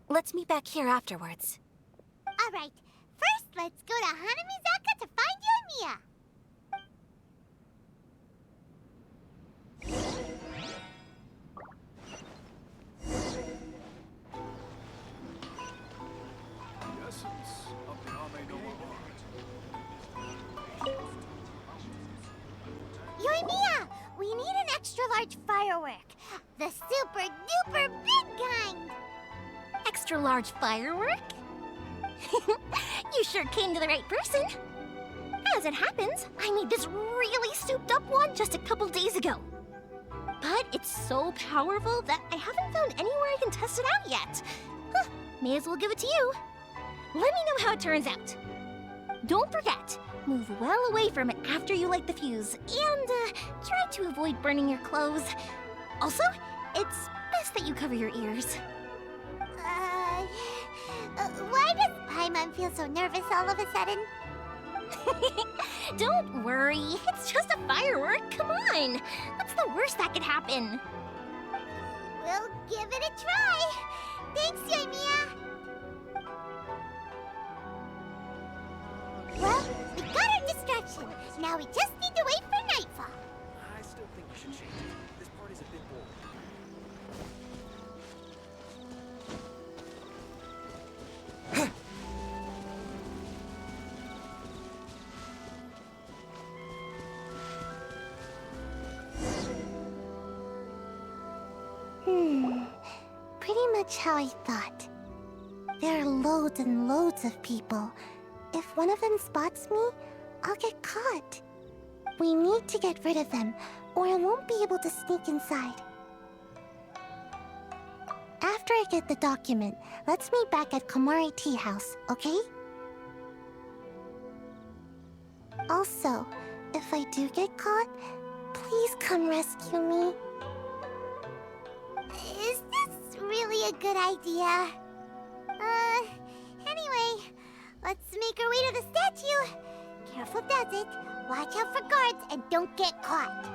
Let's meet back here afterwards. All right. First, let's go to Hanamizaka to find Yoimiya. Yoimiya, we need an extra-large firework. The super-duper big kind. Extra-large firework? You sure came to the right person. As it happens, I made this really souped-up one just a couple days ago. But it's so powerful that I haven't found anywhere I can test it out yet. May as well give it to you. Let me know how it turns out. Don't forget, move well away from it after you light the fuse, and try to avoid burning your clothes. Also, it's best that you cover your ears. Why does Paimon feel so nervous all of a sudden? Don't worry, it's just a firework, come on! What's the worst that could happen? We'll give it a try. Thanks, Yoimiya. Well, we got our distraction. Now we just need to wait for nightfall. I still think you should change it. This part is a bit boring. Pretty much how I thought. There are loads and loads of people. If one of them spots me, I'll get caught. We need to get rid of them, or I won't be able to sneak inside. After I get the document, let's meet back at Komari Tea House, okay? Also, if I do get caught, please come rescue me. Is this really a good idea? Let's make our way to the statue. Careful does it. Watch out for guards and don't get caught.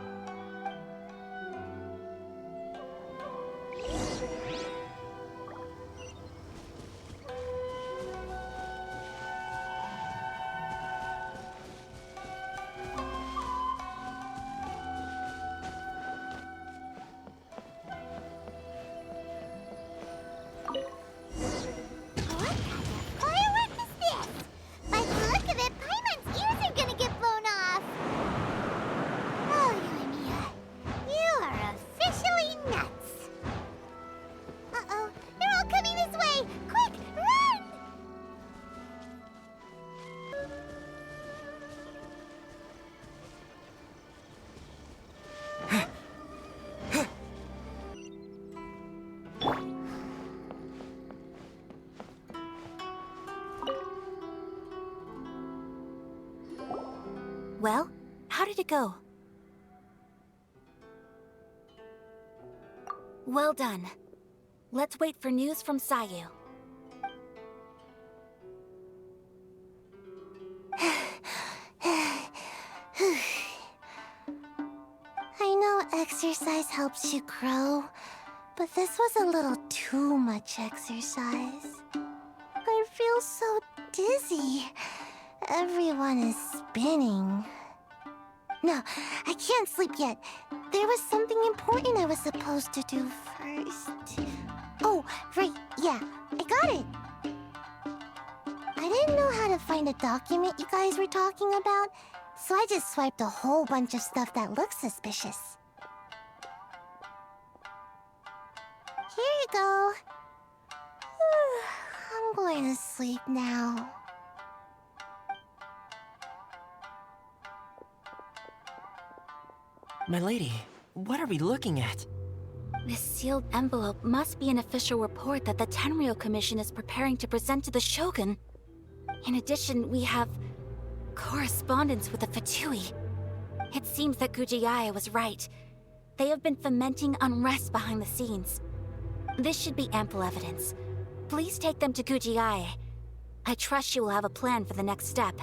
Well, how did it go? Well done. Let's wait for news from Sayu. I know exercise helps you grow, but this was a little too much exercise. I feel so dizzy. Everyone is spinning. No, I can't sleep yet. There was something important I was supposed to do first. Oh, right, yeah, I got it. I didn't know how to find a document you guys were talking about, so I just swiped a whole bunch of stuff that looks suspicious. Here you go. I'm going to sleep now. My lady, what are we looking at? This sealed envelope must be an official report that the Tenryou Commission is preparing to present to the Shogun. In addition, we have correspondence with the Fatui. It seems that Yae was right. They have been fomenting unrest behind the scenes. This should be ample evidence. Please take them to Yae. I trust you will have a plan for the next step.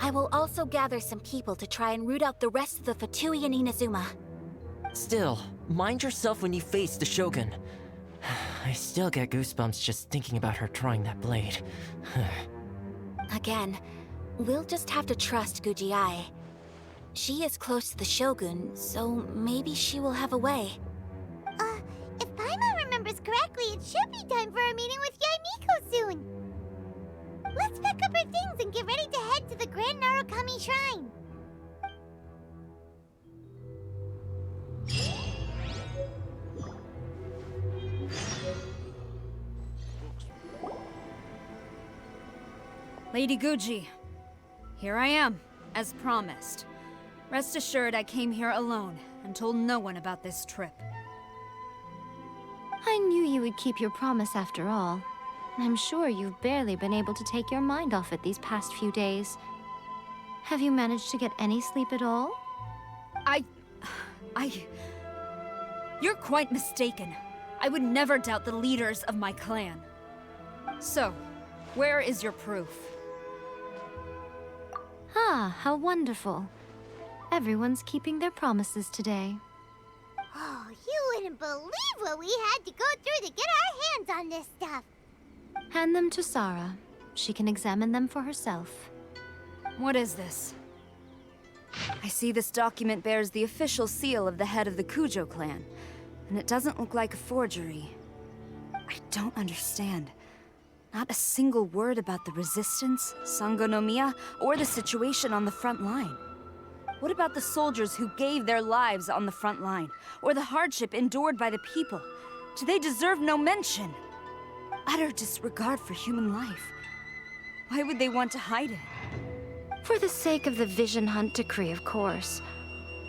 I will also gather some people to try and root out the rest of the Fatui in Inazuma. Still, mind yourself when you face the Shogun. I still get goosebumps just thinking about her drawing that blade. Again, we'll just have to trust Yae. She is close to the Shogun, so maybe she will have a way. If Paimon remembers correctly, it should be time for a meeting with Yae Miko soon. Let's pack up our things and get ready to head to the Grand Narukami Shrine. Lady Guji, here I am, as promised. Rest assured I came here alone and told no one about this trip. I knew you would keep your promise after all. I'm sure you've barely been able to take your mind off it these past few days. Have you managed to get any sleep at all? You're quite mistaken. I would never doubt the leaders of my clan. So, where is your proof? Ah, how wonderful. Everyone's keeping their promises today. Oh, you wouldn't believe what we had to go through to get our hands on this stuff. Hand them to Sara. She can examine them for herself. What is this? I see this document bears the official seal of the head of the Kujou clan, and it doesn't look like a forgery. I don't understand. Not a single word about the resistance, Sangonomiya, or the situation on the front line. What about the soldiers who gave their lives on the front line, or the hardship endured by the people? Do they deserve no mention? Utter disregard for human life. Why would they want to hide it? For the sake of the Vision Hunt decree, of course.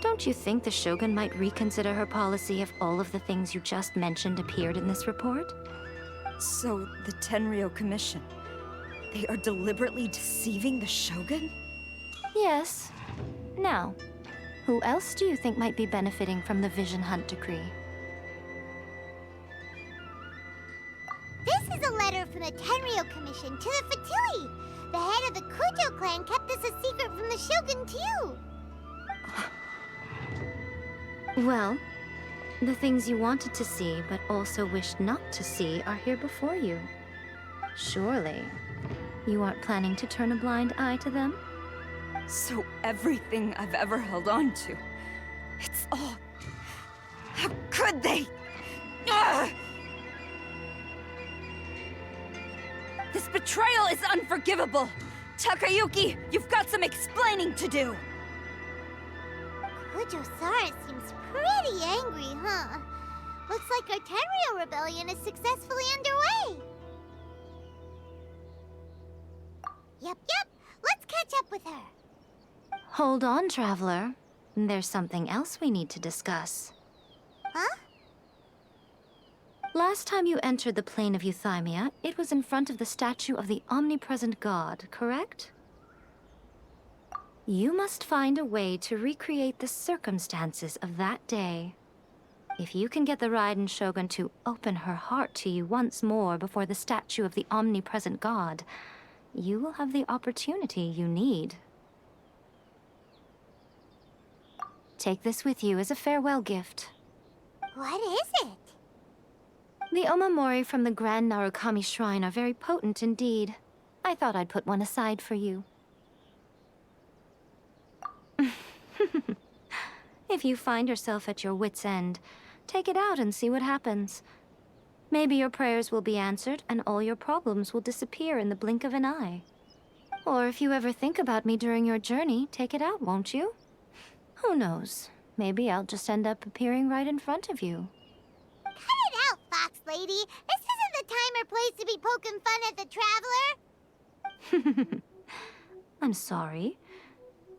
Don't you think the Shogun might reconsider her policy if all of the things you just mentioned appeared in this report? So, the Tenryou Commission, they are deliberately deceiving the Shogun? Yes. Now, who else do you think might be benefiting from the Vision Hunt decree? This is a letter from the Tenryou Commission to the Fatui. The head of the Kujou clan kept this a secret from the Shogun, too. Well, the things you wanted to see but also wished not to see are here before you. Surely, you aren't planning to turn a blind eye to them? So everything I've ever held on to, it's all... How could they? Ugh! This betrayal is unforgivable! Takayuki, you've got some explaining to do! Kujou Sara seems pretty angry, huh? Looks like our Tenryou rebellion is successfully underway. Yep. Let's catch up with her. Hold on, Traveler. There's something else we need to discuss. Huh? Last time you entered the Plane of Eutimia, it was in front of the statue of the omnipresent god, correct? You must find a way to recreate the circumstances of that day. If you can get the Raiden Shogun to open her heart to you once more before the statue of the omnipresent god, you will have the opportunity you need. Take this with you as a farewell gift. What is it? The omamori from the Grand Narukami Shrine are very potent indeed. I thought I'd put one aside for you. If you find yourself at your wit's end, take it out and see what happens. Maybe your prayers will be answered and all your problems will disappear in the blink of an eye. Or if you ever think about me during your journey, take it out, won't you? Who knows? Maybe I'll just end up appearing right in front of you. Cut it out, Fox Lady. This isn't the time or place to be poking fun at the Traveler. I'm sorry.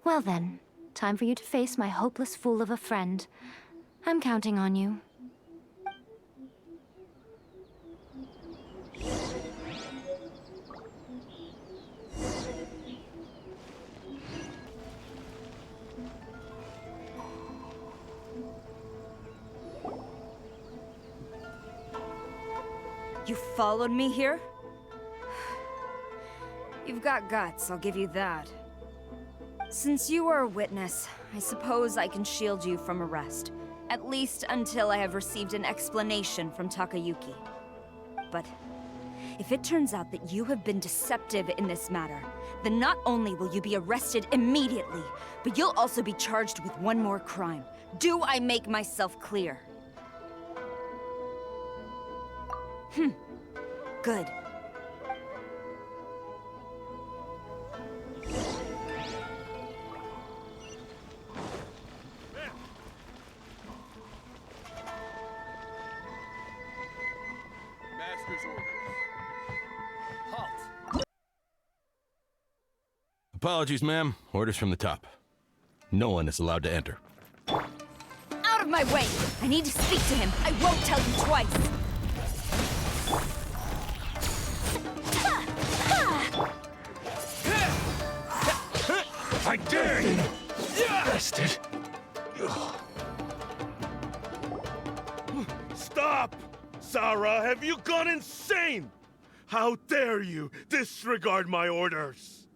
Well then, time for you to face my hopeless fool of a friend. I'm counting on you. You followed me here? You've got guts, I'll give you that. Since you are a witness, I suppose I can shield you from arrest. At least until I have received an explanation from Takayuki. But if it turns out that you have been deceptive in this matter, then not only will you be arrested immediately, but you'll also be charged with one more crime. Do I make myself clear? Good. Master's orders. Halt! Apologies, ma'am. Orders from the top. No one is allowed to enter. Out of my way! I need to speak to him. I won't tell you twice. I dare you! Bastard! Stop! Sara, have you gone insane? How dare you disregard my orders?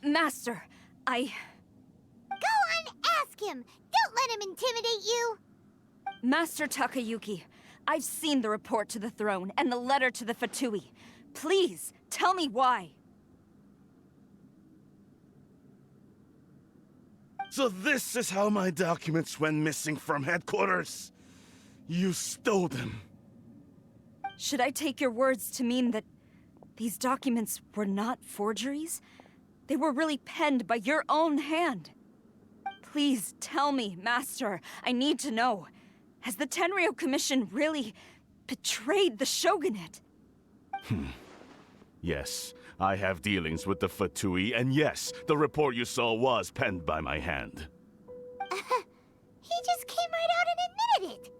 Master, Go on, ask him! Don't let him intimidate you! Master Takayuki, I've seen the report to the throne and the letter to the Fatui. Please, tell me why. So this is how my documents went missing from headquarters. You stole them. Should I take your words to mean that these documents were not forgeries? They were really penned by your own hand. Please tell me, Master. I need to know. Has the Tenryou Commission really betrayed the Shogunate? Yes, I have dealings with the Fatui, and yes, the report you saw was penned by my hand. He just came right out and admitted it!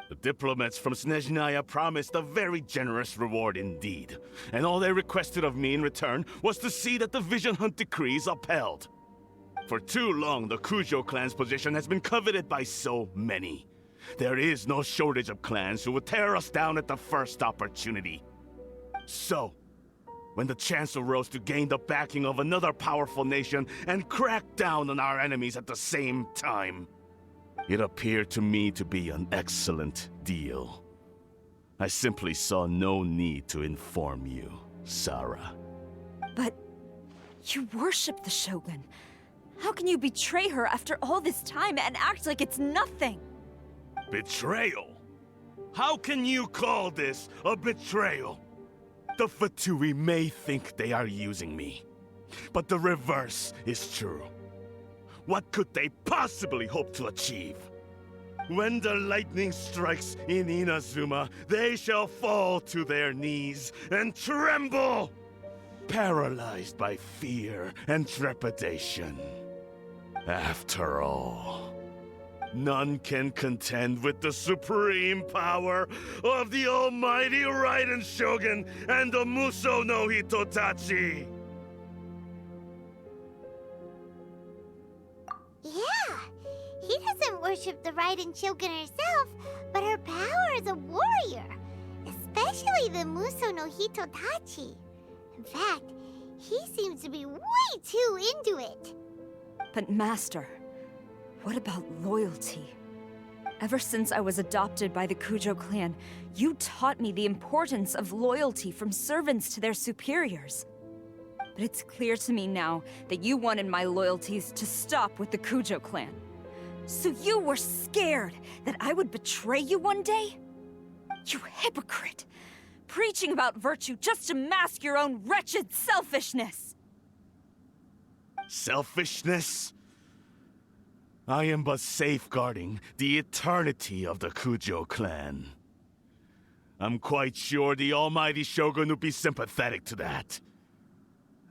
The diplomats from Snezhnaya promised a very generous reward indeed, and all they requested of me in return was to see that the Vision Hunt decree is upheld. For too long, the Kujou clan's position has been coveted by so many. There is no shortage of clans who would tear us down at the first opportunity. So, when the chance arose to gain the backing of another powerful nation and crack down on our enemies at the same time, it appeared to me to be an excellent deal. I simply saw no need to inform you, Sara. But you worship the Shogun. How can you betray her after all this time and act like it's nothing? Betrayal? How can you call this a betrayal? The Fatui may think they are using me, but the reverse is true. What could they possibly hope to achieve? When the lightning strikes in Inazuma, they shall fall to their knees and tremble, paralyzed by fear and trepidation. After all, none can contend with the supreme power of the almighty Raiden Shogun and the Muso no Hitotachi! Yeah, he doesn't worship the Raiden Shogun herself, but her power as a warrior, especially the Muso no Hitotachi. In fact, he seems to be way too into it. But Master, what about loyalty? Ever since I was adopted by the Kujou clan, you taught me the importance of loyalty from servants to their superiors. But it's clear to me now that you wanted my loyalties to stop with the Kujou clan. So you were scared that I would betray you one day? You hypocrite! Preaching about virtue just to mask your own wretched selfishness! Selfishness? I am but safeguarding the eternity of the Kujou clan. I'm quite sure the almighty Shogun would be sympathetic to that.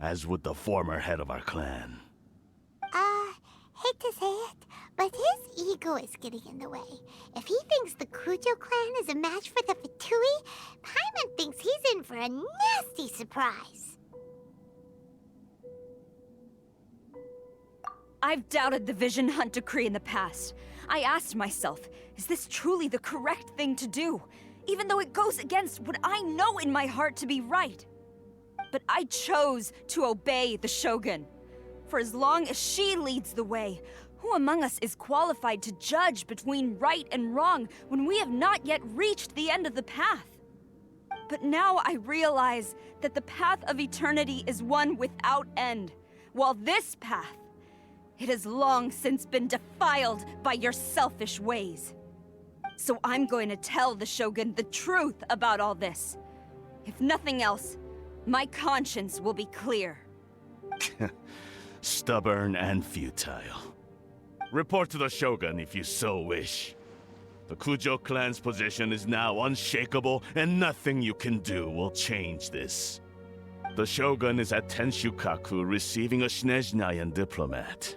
As would the former head of our clan. Hate to say it, but his ego is getting in the way. If he thinks the Kujou clan is a match for the Fatui, Paimon thinks he's in for a nasty surprise. I've doubted the Vision Hunt decree in the past. I asked myself, is this truly the correct thing to do? Even though it goes against what I know in my heart to be right. But I chose to obey the Shogun. For as long as she leads the way, who among us is qualified to judge between right and wrong when we have not yet reached the end of the path? But now I realize that the path of eternity is one without end, while this path, it has long since been defiled by your selfish ways. So I'm going to tell the Shogun the truth about all this. If nothing else, my conscience will be clear. Stubborn and futile. Report to the Shogun if you so wish. The Kujou clan's position is now unshakable, and nothing you can do will change this. The Shogun is at Tenshukaku receiving a Snezhnayan diplomat,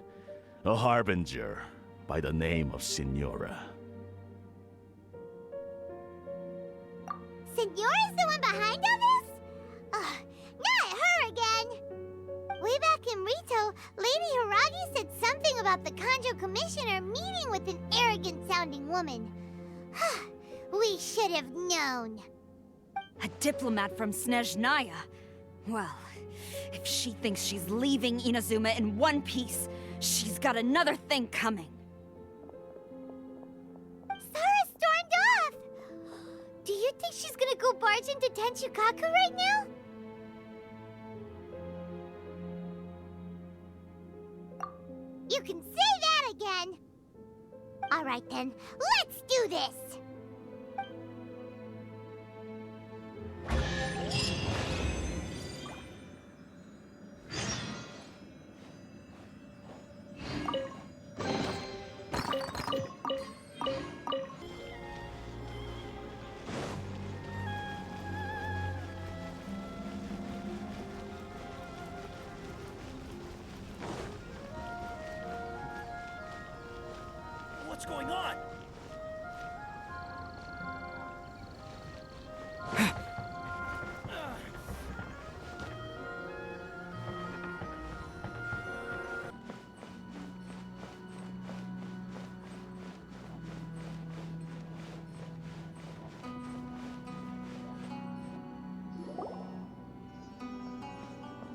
a harbinger by the name of Signora. Signora's the one behind all this? Not her again! Way back in Rito, Lady Hiragi said something about the Kanjo Commissioner meeting with an arrogant-sounding woman. We should have known. A diplomat from Snezhnaya? Well, if she thinks she's leaving Inazuma in one piece, she's got another thing coming. Sara stormed off! Do you think she's gonna go barge into Tenshukaku right now? You can say that again! Alright then, let's do this! What's going on?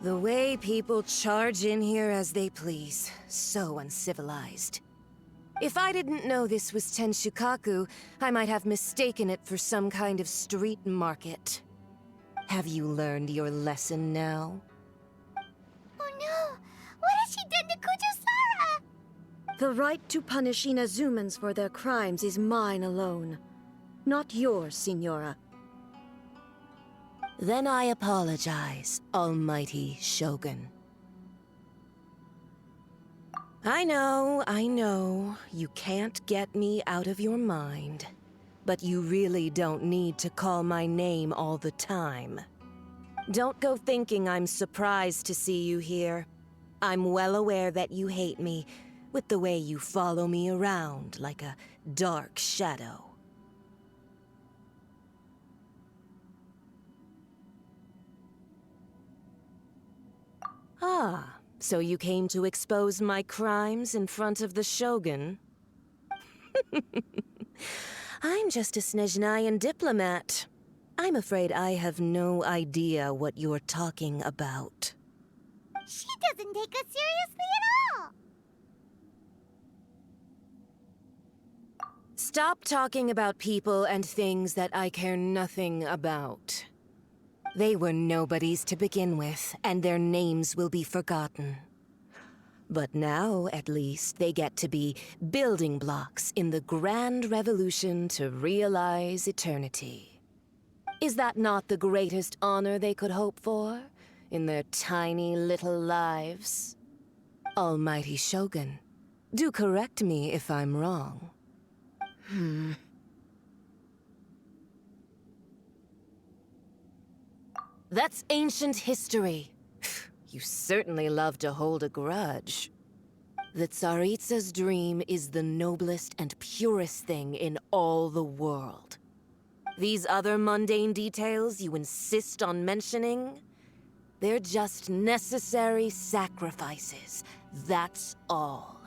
The way people charge in here as they please. So uncivilized. If I didn't know this was Tenshukaku, I might have mistaken it for some kind of street market. Have you learned your lesson now? Oh no! What has she done to Kujou Sara? The right to punish Inazumans for their crimes is mine alone. Not yours, Signora. Then I apologize, Almighty Shogun. I know, you can't get me out of your mind. But you really don't need to call my name all the time. Don't go thinking I'm surprised to see you here. I'm well aware that you hate me, with the way you follow me around like a dark shadow. Ah, so you came to expose my crimes in front of the Shogun? I'm just a Snezhnayan diplomat. I'm afraid I have no idea what you're talking about. She doesn't take us seriously at all! Stop talking about people and things that I care nothing about. They were nobodies to begin with, and their names will be forgotten. But now, at least, they get to be building blocks in the grand revolution to realize eternity. Is that not the greatest honor they could hope for in their tiny little lives? Almighty Shogun, do correct me if I'm wrong. That's ancient history. You certainly love to hold a grudge. The Tsaritsa's dream is the noblest and purest thing in all the world. These other mundane details you insist on mentioning, they're just necessary sacrifices. That's all.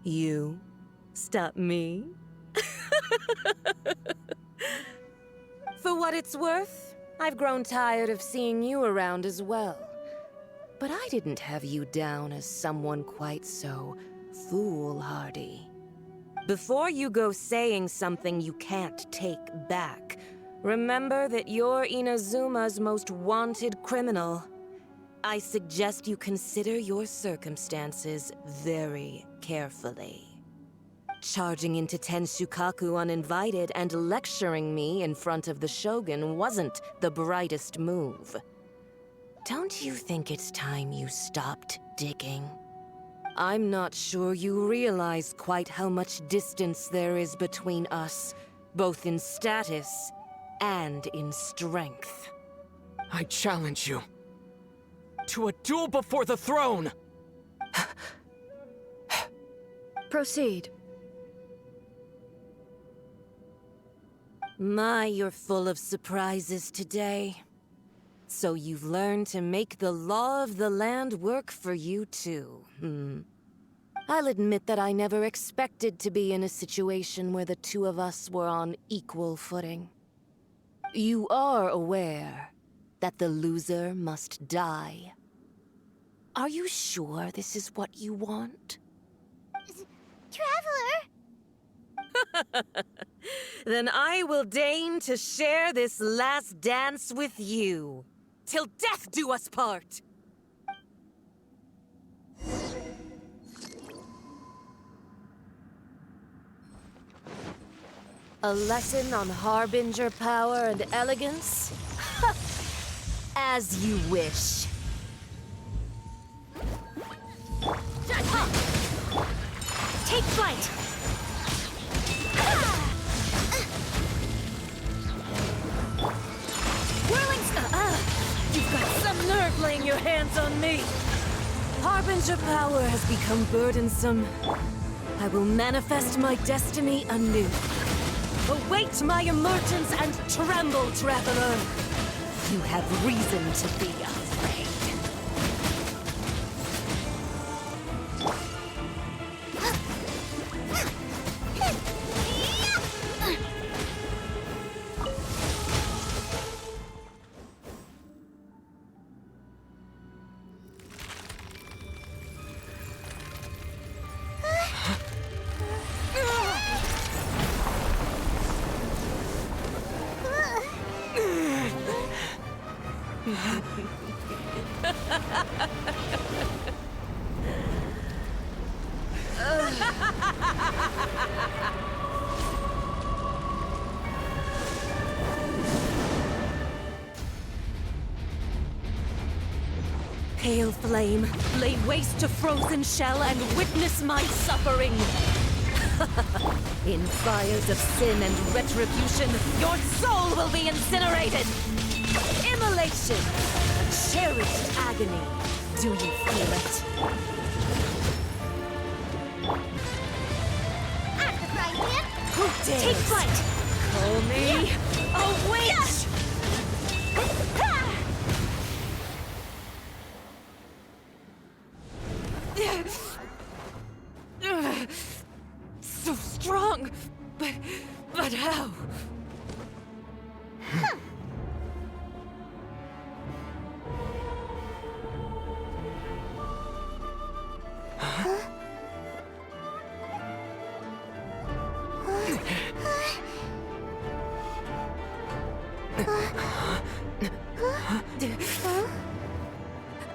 You stop me? For what it's worth, I've grown tired of seeing you around as well. But I didn't have you down as someone quite so foolhardy. Before you go saying something you can't take back, remember that you're Inazuma's most wanted criminal. I suggest you consider your circumstances very carefully. Charging into Tenshukaku uninvited and lecturing me in front of the Shogun wasn't the brightest move. Don't you think it's time you stopped digging? I'm not sure you realize quite how much distance there is between us, both in status and in strength. I challenge you to a duel before the throne! Proceed. My, you're full of surprises today. So you've learned to make the law of the land work for you too, I'll admit that I never expected to be in a situation where the two of us were on equal footing. You are aware that the loser must die. Are you sure this is what you want? Traveler! Then I will deign to share this last dance with you. Till death do us part! A lesson on Harbinger power and elegance? As you wish. Take flight! Whirling You've got some nerve laying your hands on me! Harbinger power has become burdensome. I will manifest my destiny anew. Await my emergence and tremble, traveler! You have reason to be afraid. Hail flame, lay waste to frozen shell and witness my suffering. In fires of sin and retribution, your soul will be incinerated. Immolation, a cherished agony. Do you feel it? Who dares? Take flight! Call me a witch! So strong, but how?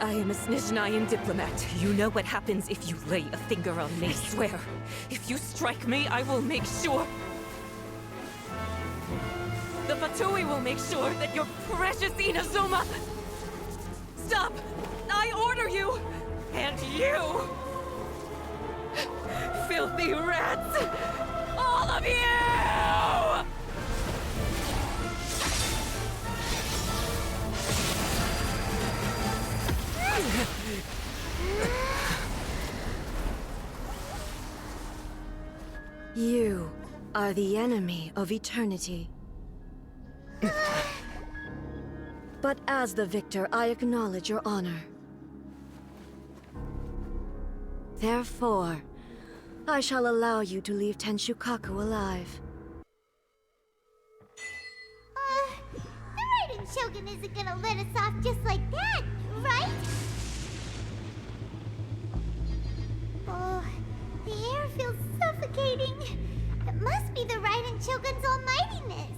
I am a Snezhnayan diplomat. You know what happens if you lay a finger on me, swear. If you strike me, I will make sure... The Fatui will make sure that your precious Inazuma... Stop! I order you! And you! Filthy rats! All of you! You are the enemy of eternity. But as the victor, I acknowledge your honor. Therefore, I shall allow you to leave Tenshukaku alive. The Raiden Shogun isn't gonna let us off just like that, right? Oh, the air feels suffocating. It must be the Raiden Shogun's almightiness.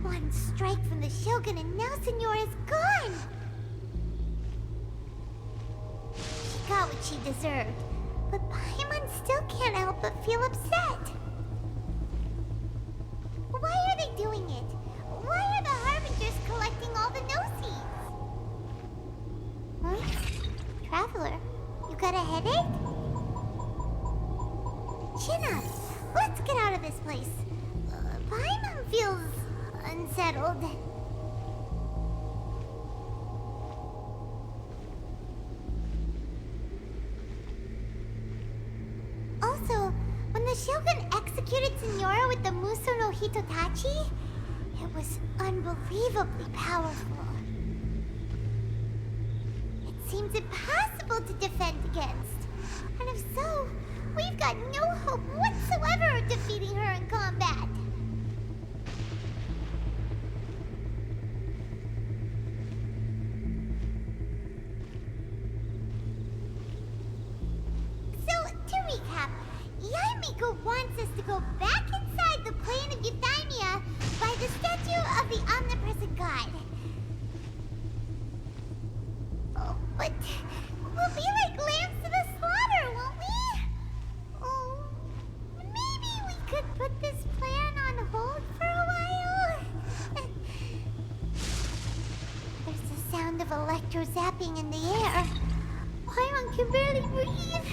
One strike from the Shogun and now Signora's gone! She got what she deserved, but Paimon still can't help but feel upset. Why are they doing it? Why are the Harbingers collecting all the no-seeds? Huh? Traveler, you got a headache? Chin up! Let's get out of this place. Paimon feels... unsettled. Also, when the Shogun executed Signora with the Muso no Hitotachi, it was unbelievably powerful. It seems impossible to defend against. And if so, we've got no hope whatsoever of defeating her in combat. Yae Miko wants us to go back inside the Plane of Eutimia by the statue of the omnipresent god. Oh, but we'll be like lambs to the slaughter, won't we? Oh, maybe we could put this plan on hold for a while? There's the sound of electro-zapping in the air. Paimon can barely breathe.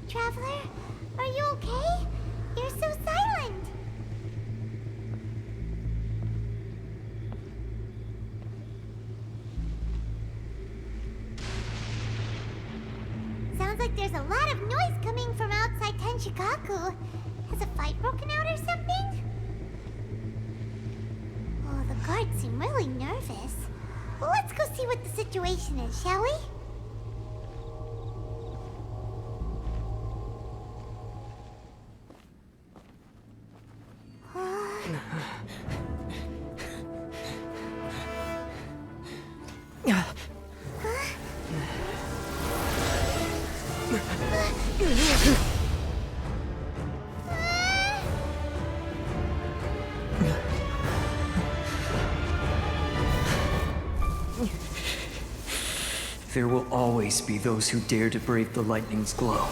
Traveler, are you okay? You're so silent. Sounds like there's a lot of noise coming from outside Tenshukaku. Has a fight broken out or something? Oh, the guards seem really nervous. Well, let's go see what the situation is, shall we? There will always be those who dare to brave the lightning's glow.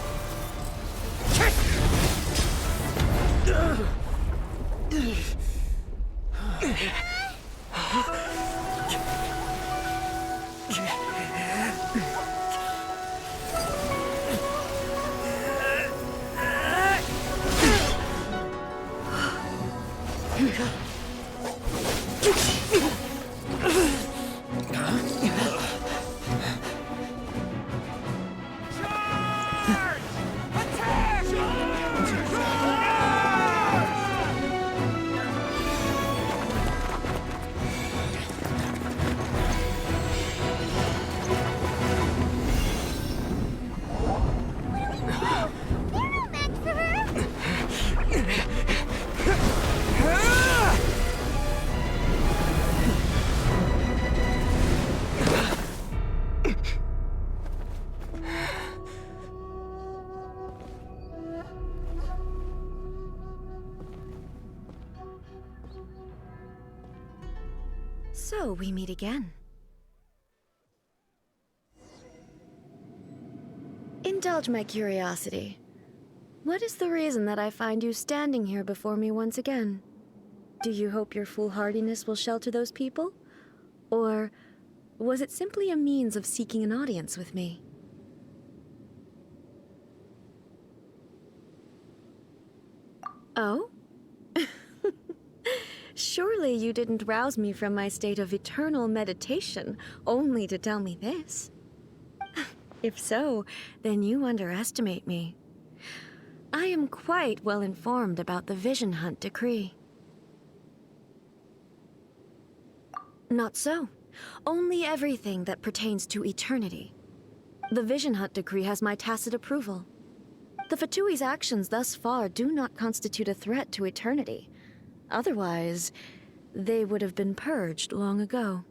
So, we meet again. Indulge my curiosity. What is the reason that I find you standing here before me once again? Do you hope your foolhardiness will shelter those people? Or was it simply a means of seeking an audience with me? Oh? Surely you didn't rouse me from my state of eternal meditation only to tell me this. If so, then you underestimate me. I am quite well informed about the Vision Hunt decree. Not so. Only everything that pertains to eternity. The Vision Hunt decree has my tacit approval. The Fatui's actions thus far do not constitute a threat to eternity. Otherwise, they would have been purged long ago.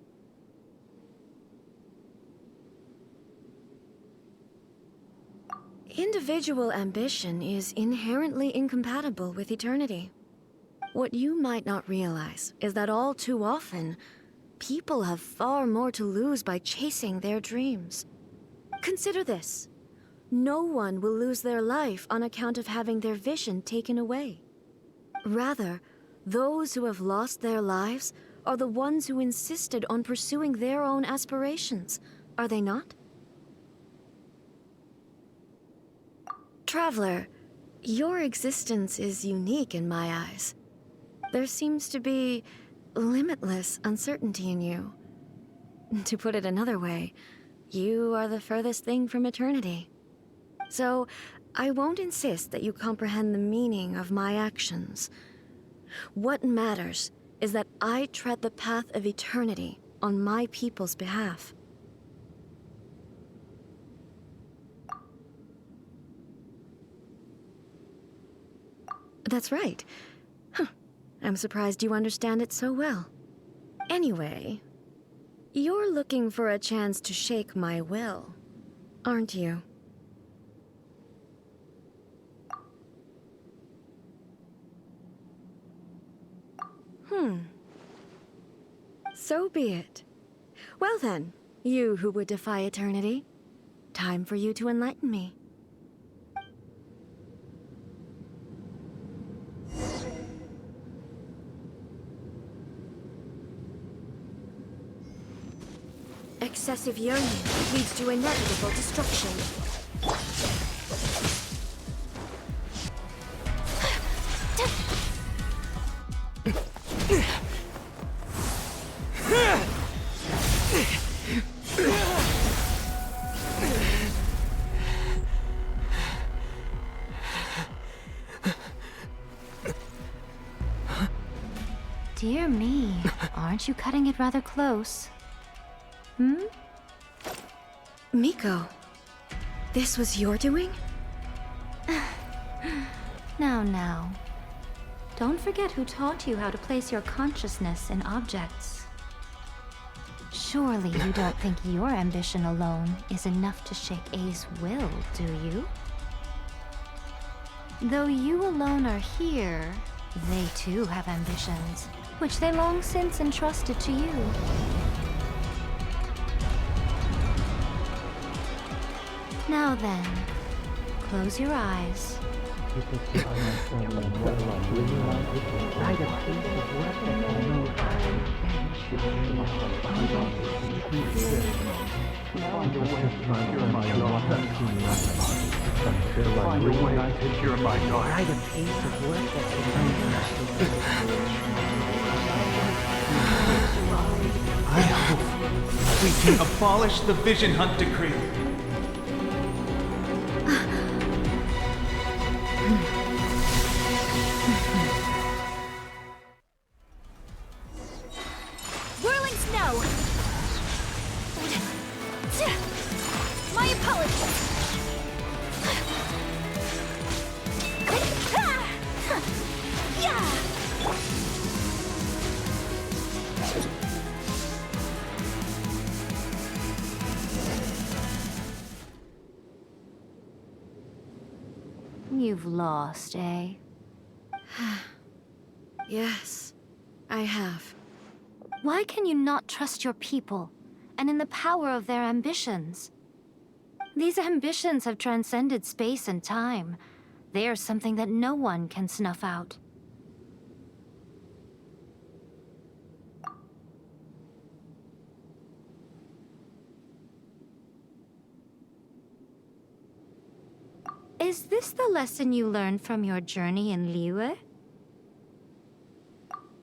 Individual ambition is inherently incompatible with eternity. What you might not realize is that all too often, people have far more to lose by chasing their dreams. Consider this. No one will lose their life on account of having their vision taken away. Rather, those who have lost their lives are the ones who insisted on pursuing their own aspirations, are they not? Traveler, your existence is unique in my eyes. There seems to be limitless uncertainty in you. To put it another way, you are the furthest thing from eternity. So, I won't insist that you comprehend the meaning of my actions. What matters is that I tread the path of eternity on my people's behalf. That's right. Huh. I'm surprised you understand it so well. Anyway, you're looking for a chance to shake my will, aren't you? So be it. Well then, you who would defy eternity, time for you to enlighten me. Excessive yearning leads to inevitable destruction. Dear me, aren't you cutting it rather close? Miko, this was your doing? Now. Don't forget who taught you how to place your consciousness in objects. Surely you don't think your ambition alone is enough to shake A's will, do you? Though you alone are here, they too have ambitions, which they long since entrusted to you. Now then, close your eyes. I hope we can abolish the Vision Hunt Decree. Whirling snow! My apologies! You've lost, eh? Yes, I have. Why can you not trust your people, and in the power of their ambitions? These ambitions have transcended space and time. They are something that no one can snuff out. Is this the lesson you learned from your journey in Liyue?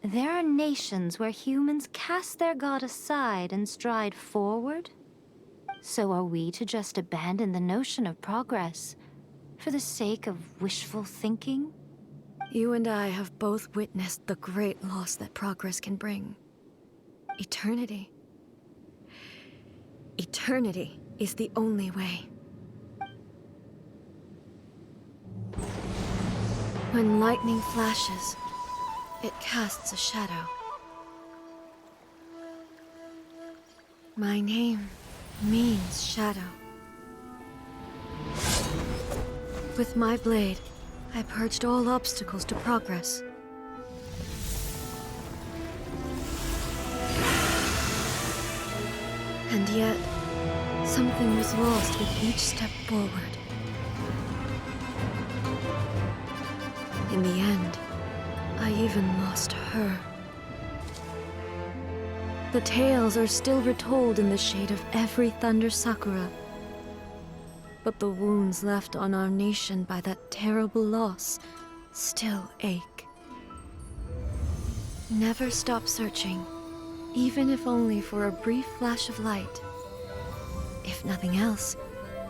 There are nations where humans cast their god aside and stride forward. So are we to just abandon the notion of progress for the sake of wishful thinking? You and I have both witnessed the great loss that progress can bring. Eternity. Eternity is the only way. When lightning flashes, it casts a shadow. My name means shadow. With my blade, I purged all obstacles to progress. And yet, something was lost with each step forward. In the end, I even lost her. The tales are still retold in the shade of every thunder sakura. But the wounds left on our nation by that terrible loss still ache. Never stop searching, even if only for a brief flash of light. If nothing else,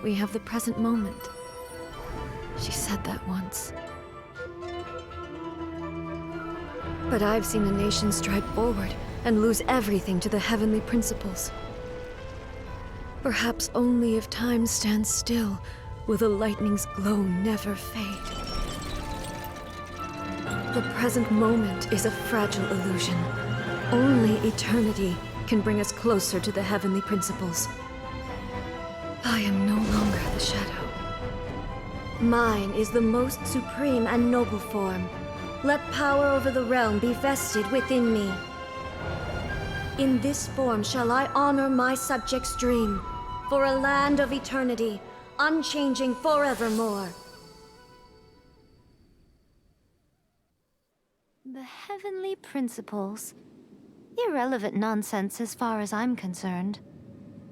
we have the present moment. She said that once. But I've seen a nation stride forward and lose everything to the heavenly principles. Perhaps only if time stands still will the lightning's glow never fade. The present moment is a fragile illusion. Only eternity can bring us closer to the heavenly principles. I am no longer the shadow. Mine is the most supreme and noble form. Let power over the realm be vested within me. In this form shall I honor my subjects' dream, for a land of eternity, unchanging forevermore. The heavenly principles. Irrelevant nonsense as far as I'm concerned.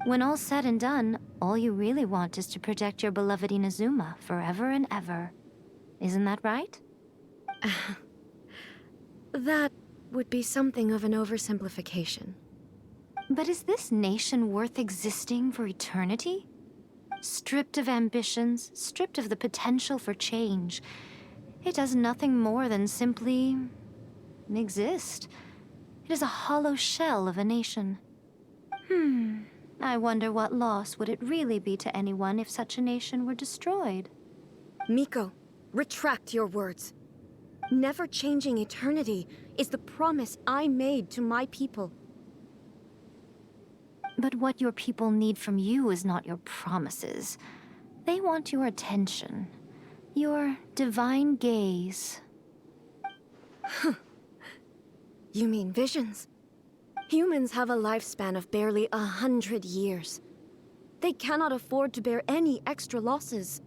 When all's said and done, all you really want is to protect your beloved Inazuma forever and ever. Isn't that right? That would be something of an oversimplification. But is this nation worth existing for eternity? Stripped of ambitions, stripped of the potential for change, it does nothing more than simply exist. It is a hollow shell of a nation. I wonder what loss would it really be to anyone if such a nation were destroyed? Miko, retract your words. Never changing eternity is the promise I made to my people. But what your people need from you is not your promises. They want your attention. Your divine gaze. You mean visions? Humans have a lifespan of barely 100 years. They cannot afford to bear any extra losses.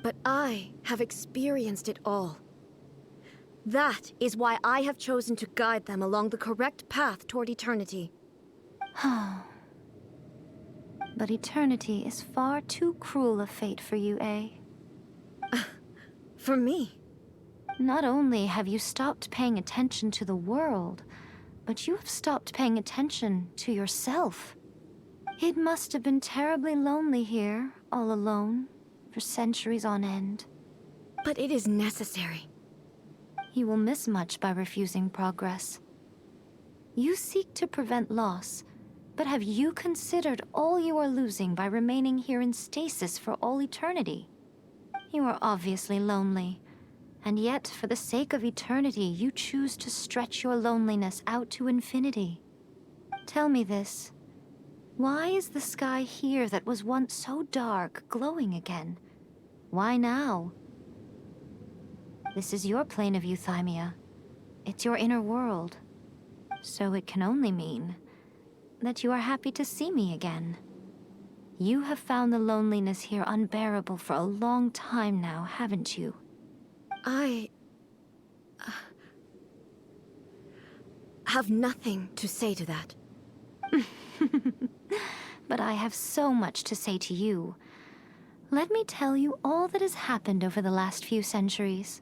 But I have experienced it all. That is why I have chosen to guide them along the correct path toward eternity. But eternity is far too cruel a fate for you, eh? For me? Not only have you stopped paying attention to the world, but you have stopped paying attention to yourself. It must have been terribly lonely here, all alone, for centuries on end. But it is necessary. You will miss much by refusing progress. You seek to prevent loss, but have you considered all you are losing by remaining here in stasis for all eternity? You are obviously lonely, and yet for the sake of eternity, you choose to stretch your loneliness out to infinity. Tell me this. Why is the sky here that was once so dark glowing again? Why now? This is your plane of Euthymia. It's your inner world. So it can only mean that you are happy to see me again. You have found the loneliness here unbearable for a long time now, haven't you? I have nothing to say to that. But I have so much to say to you. Let me tell you all that has happened over the last few centuries.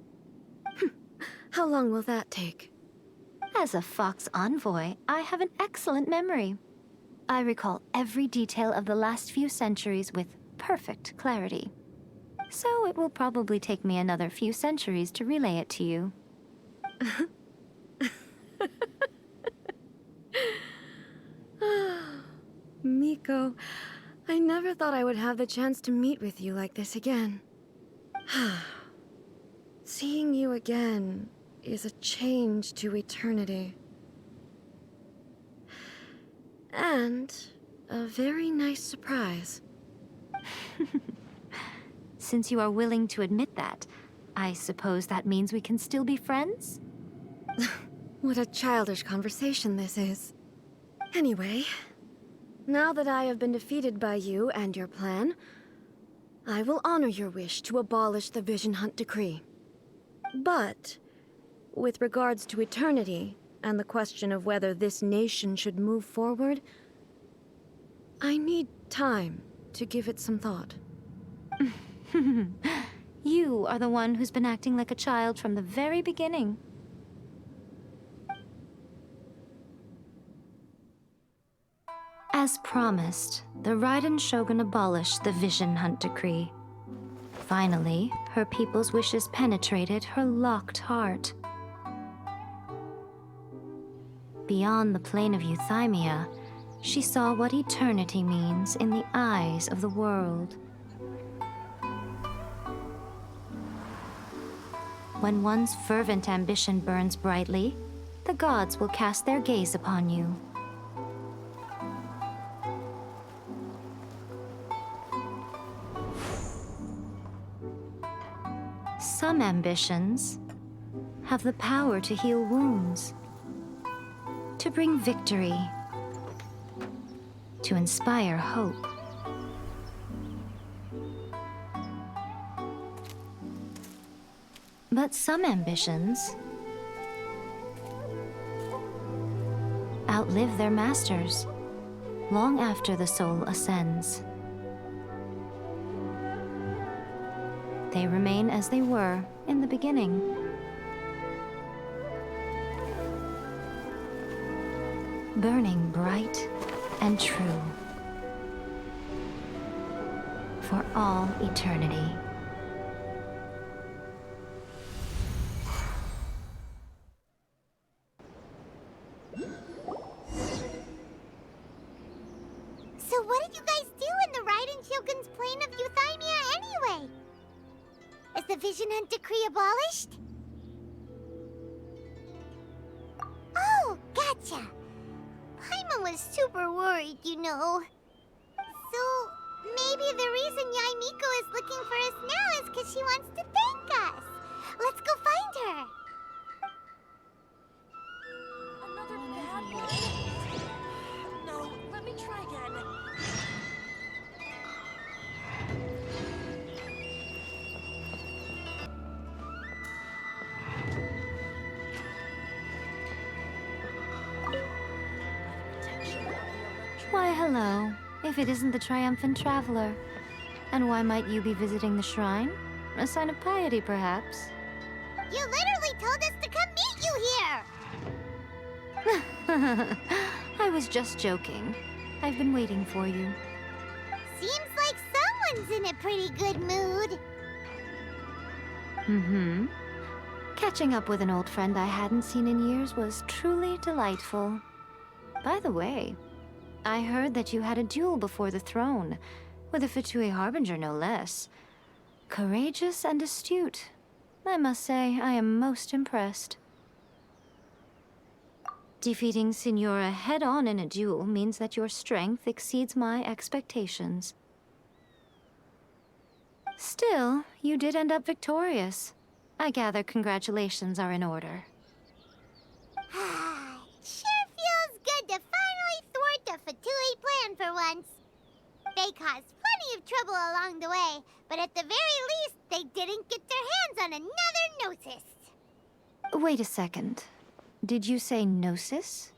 How long will that take? As a Fox envoy, I have an excellent memory. I recall every detail of the last few centuries with perfect clarity. So it will probably take me another few centuries to relay it to you. Miko, I never thought I would have the chance to meet with you like this again. Seeing you again is a change to eternity. And a very nice surprise. Since you are willing to admit that, I suppose that means we can still be friends? What a childish conversation this is. Anyway, now that I have been defeated by you and your plan, I will honor your wish to abolish the Vision Hunt Decree. But, with regards to eternity, and the question of whether this nation should move forward, I need time to give it some thought. You are the one who's been acting like a child from the very beginning. As promised, the Raiden Shogun abolished the Vision Hunt Decree. Finally, her people's wishes penetrated her locked heart. Beyond the plane of Euthymia, she saw what eternity means in the eyes of the world. When one's fervent ambition burns brightly, the gods will cast their gaze upon you. Some ambitions have the power to heal wounds, to bring victory, to inspire hope. But some ambitions outlive their masters long after the soul ascends. They remain as they were in the beginning. Burning bright and true for all eternity. So what did you guys do in the Raiden Shogun's plane of Euthymia anyway? Is the Vision Hunt Decree abolished? Oh, gotcha. Paimon was super worried, you know. So, maybe the reason Yae Miko is looking for us now is because she wants to thank us. Let's go find her. Another bad one? No, let me try again. hello. If it isn't the triumphant traveler. And why might you be visiting the shrine? A sign of piety, perhaps? You literally told us to come meet you here! I was just joking. I've been waiting for you. Seems like someone's in a pretty good mood. Mm-hmm. Catching up with an old friend I hadn't seen in years was truly delightful. By the way, I heard that you had a duel before the throne, with a Fatui Harbinger no less. Courageous and astute. I must say, I am most impressed. Defeating Signora head-on in a duel means that your strength exceeds my expectations. Still, you did end up victorious. I gather congratulations are in order. Sure feels good to finally thwart the Fatui plan for once. They caused plenty of trouble along the way, but at the very least, they didn't get their hands on another Gnosis. Wait a second. Did you say Gnosis?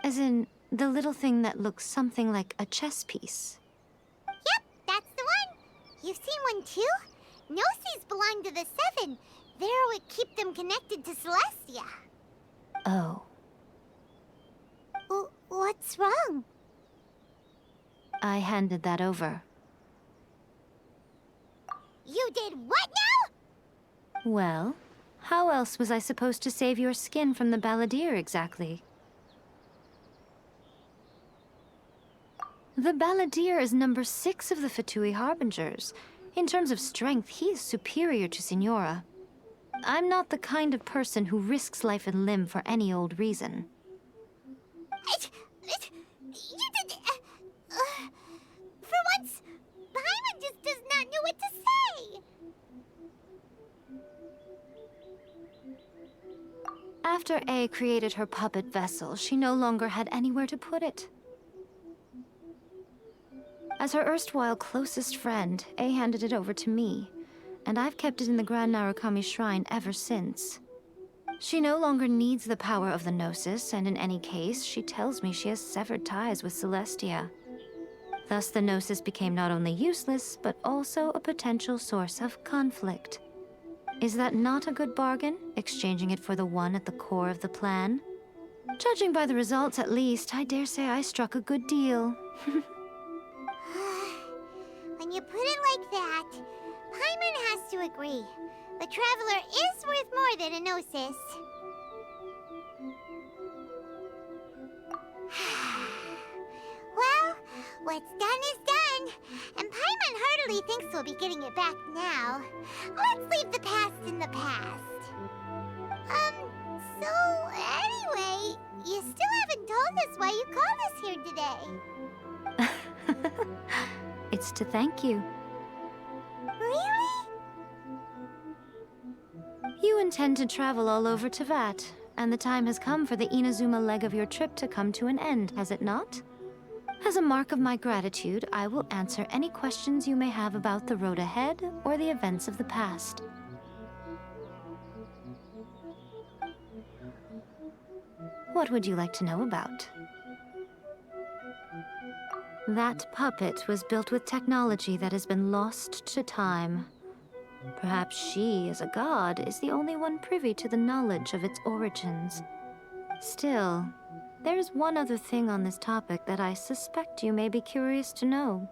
As in, the little thing that looks something like a chess piece? Yep, that's the one. You've seen one too? Gnosis belong to the Seven. They're what keep them connected to Celestia. Oh. What's wrong? I handed that over. You did what now? Well, how else was I supposed to save your skin from the Balladeer exactly? The Balladeer is number 6 of the Fatui Harbingers. In terms of strength, he is superior to Signora. I'm not the kind of person who risks life and limb for any old reason. For once, Paimon just does not know what to say. After A created her puppet vessel, she no longer had anywhere to put it. As her erstwhile closest friend, A handed it over to me, and I've kept it in the Grand Narukami Shrine ever since. She no longer needs the power of the Gnosis, and in any case, she tells me she has severed ties with Celestia. Thus, the Gnosis became not only useless, but also a potential source of conflict. Is that not a good bargain, exchanging it for the one at the core of the plan? Judging by the results, at least, I dare say I struck a good deal. When you put it like that, Paimon has to agree. The Traveler is worth more than a Gnosis. Well, what's done is done, and Paimon hardly thinks we'll be getting it back now. Let's leave the past in the past. So anyway, you still haven't told us why you called us here today. It's to thank you. Really? You intend to travel all over Teyvat, and the time has come for the Inazuma leg of your trip to come to an end, has it not? As a mark of my gratitude, I will answer any questions you may have about the road ahead or the events of the past. What would you like to know about? That puppet was built with technology that has been lost to time. Perhaps she, as a god, is the only one privy to the knowledge of its origins. Still, there's one other thing on this topic that I suspect you may be curious to know.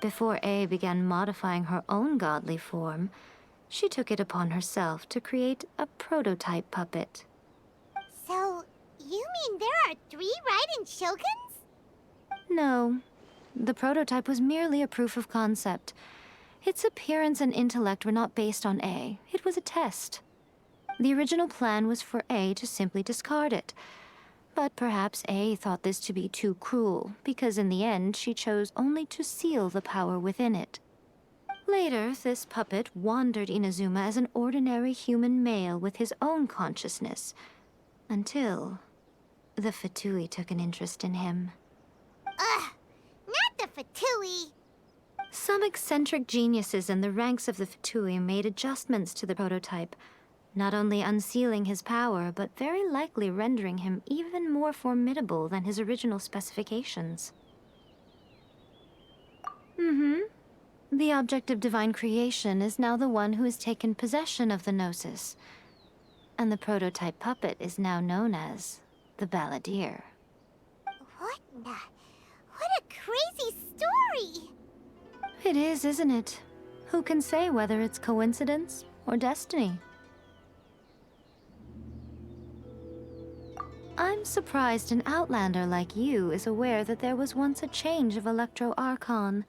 Before A began modifying her own godly form, she took it upon herself to create a prototype puppet. So, you mean there are 3 Raiden Shoguns? No. The prototype was merely a proof of concept. Its appearance and intellect were not based on A. It was a test. The original plan was for A to simply discard it. But perhaps A thought this to be too cruel, because in the end she chose only to seal the power within it. Later, this puppet wandered Inazuma as an ordinary human male with his own consciousness, until the Fatui took an interest in him. Ugh! Not the Fatui! Some eccentric geniuses in the ranks of the Fatui made adjustments to the prototype, not only unsealing his power, but very likely rendering him even more formidable than his original specifications. Mm-hmm. The object of divine creation is now the one who has taken possession of the Gnosis. And the prototype puppet is now known as the Balladeer. What a crazy story! It is, isn't it? Who can say whether it's coincidence or destiny? I'm surprised an outlander like you is aware that there was once a change of Electro Archon.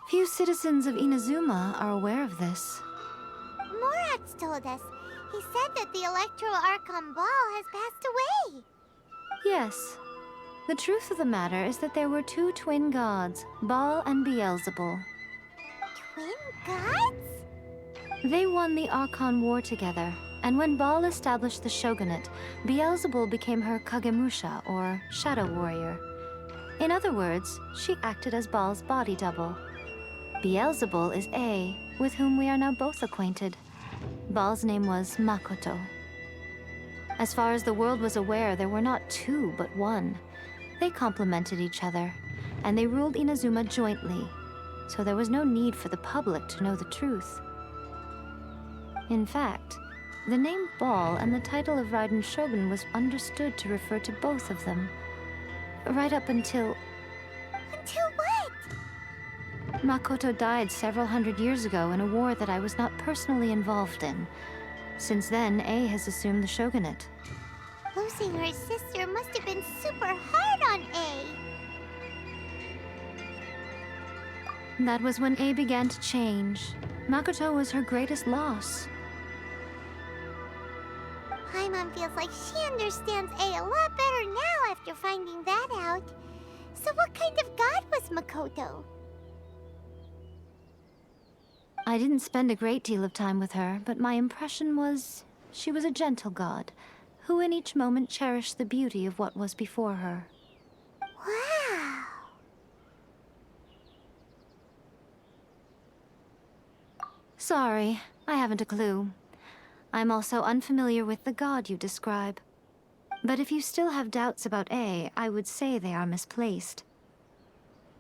Few citizens of Inazuma are aware of this. Morat's told us. He said that the Electro Archon Ball has passed away. Yes. The truth of the matter is that there were two twin gods, Baal and Beelzebul. Twin gods? They won the Archon War together, and when Baal established the shogunate, Beelzebul became her Kagemusha, or shadow warrior. In other words, she acted as Baal's body double. Beelzebul is A, with whom we are now both acquainted. Baal's name was Makoto. As far as the world was aware, there were not two, but one. They complemented each other, and they ruled Inazuma jointly, so there was no need for the public to know the truth. In fact, the name Baal and the title of Raiden Shogun was understood to refer to both of them. Right up until... Until what? Makoto died several hundred years ago in a war that I was not personally involved in. Since then, A has assumed the shogunate. Losing her sister must have been super hard on A. That was when A began to change. Makoto was her greatest loss. Paimon feels like she understands A a lot better now after finding that out. So what kind of god was Makoto? I didn't spend a great deal of time with her, but my impression was she was a gentle god, who in each moment cherished the beauty of what was before her. Wow! Sorry, I haven't a clue. I'm also unfamiliar with the god you describe. But if you still have doubts about A, I would say they are misplaced.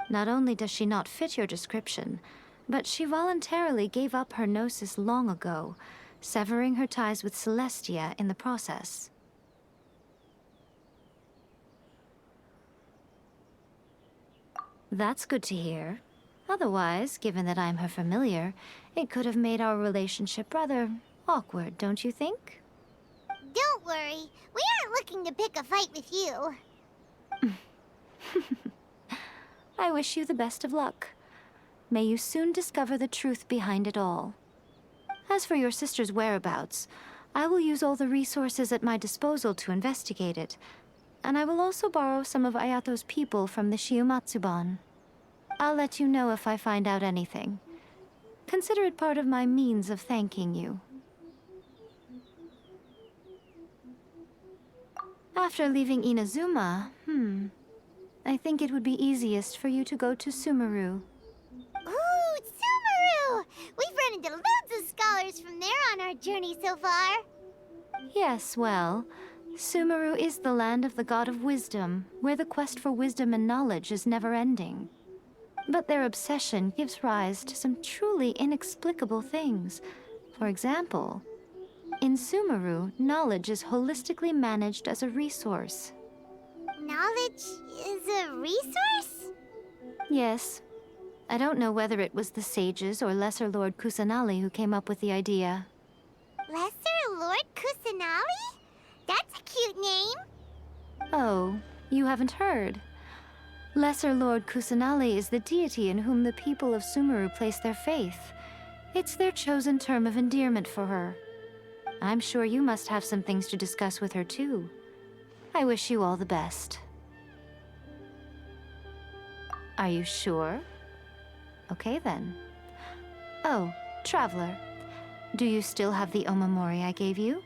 Not only does she not fit your description, but she voluntarily gave up her gnosis long ago, severing her ties with Celestia in the process. That's good to hear. Otherwise, given that I'm her familiar, it could have made our relationship rather awkward, don't you think? Don't worry. We aren't looking to pick a fight with you. I wish you the best of luck. May you soon discover the truth behind it all. As for your sister's whereabouts, I will use all the resources at my disposal to investigate it, and I will also borrow some of Ayato's people from the Shiumatsuban. I'll let you know if I find out anything. Consider it part of my means of thanking you. After leaving Inazuma, I think it would be easiest for you to go to Sumeru. Ooh, Sumeru! We've run into loads of scholars from there on our journey so far. Yes, well, Sumeru is the land of the god of wisdom, where the quest for wisdom and knowledge is never-ending. But their obsession gives rise to some truly inexplicable things. For example, in Sumeru, knowledge is holistically managed as a resource. Knowledge is a resource? Yes. I don't know whether it was the sages or Lesser Lord Kusanali who came up with the idea. Lesser Lord Kusanali? That's a cute name. Oh, you haven't heard. Lesser Lord Kusanali is the deity in whom the people of Sumeru place their faith. It's their chosen term of endearment for her. I'm sure you must have some things to discuss with her too. I wish you all the best. Are you sure? Okay then. Oh, Traveler. Do you still have the omamori I gave you?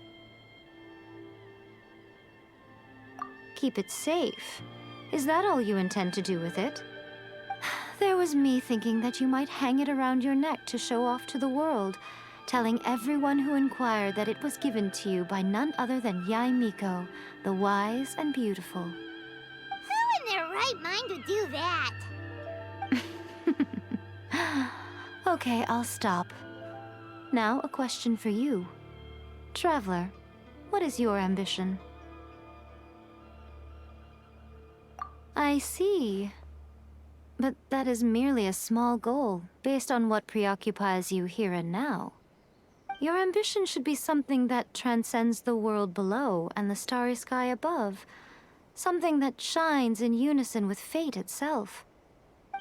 Keep it safe. Is that all you intend to do with it? There was me thinking that you might hang it around your neck to show off to the world, telling everyone who inquired that it was given to you by none other than Yae Miko, the wise and beautiful. Who in their right mind would do that? Okay, I'll stop. Now, a question for you. Traveler, what is your ambition? I see. But that is merely a small goal, based on what preoccupies you here and now. Your ambition should be something that transcends the world below and the starry sky above. Something that shines in unison with fate itself.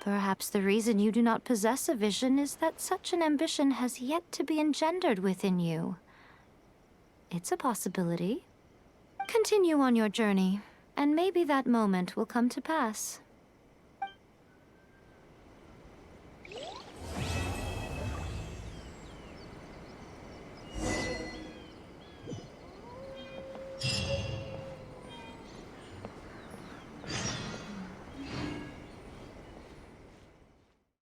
Perhaps the reason you do not possess a vision is that such an ambition has yet to be engendered within you. It's a possibility. Continue on your journey, and maybe that moment will come to pass.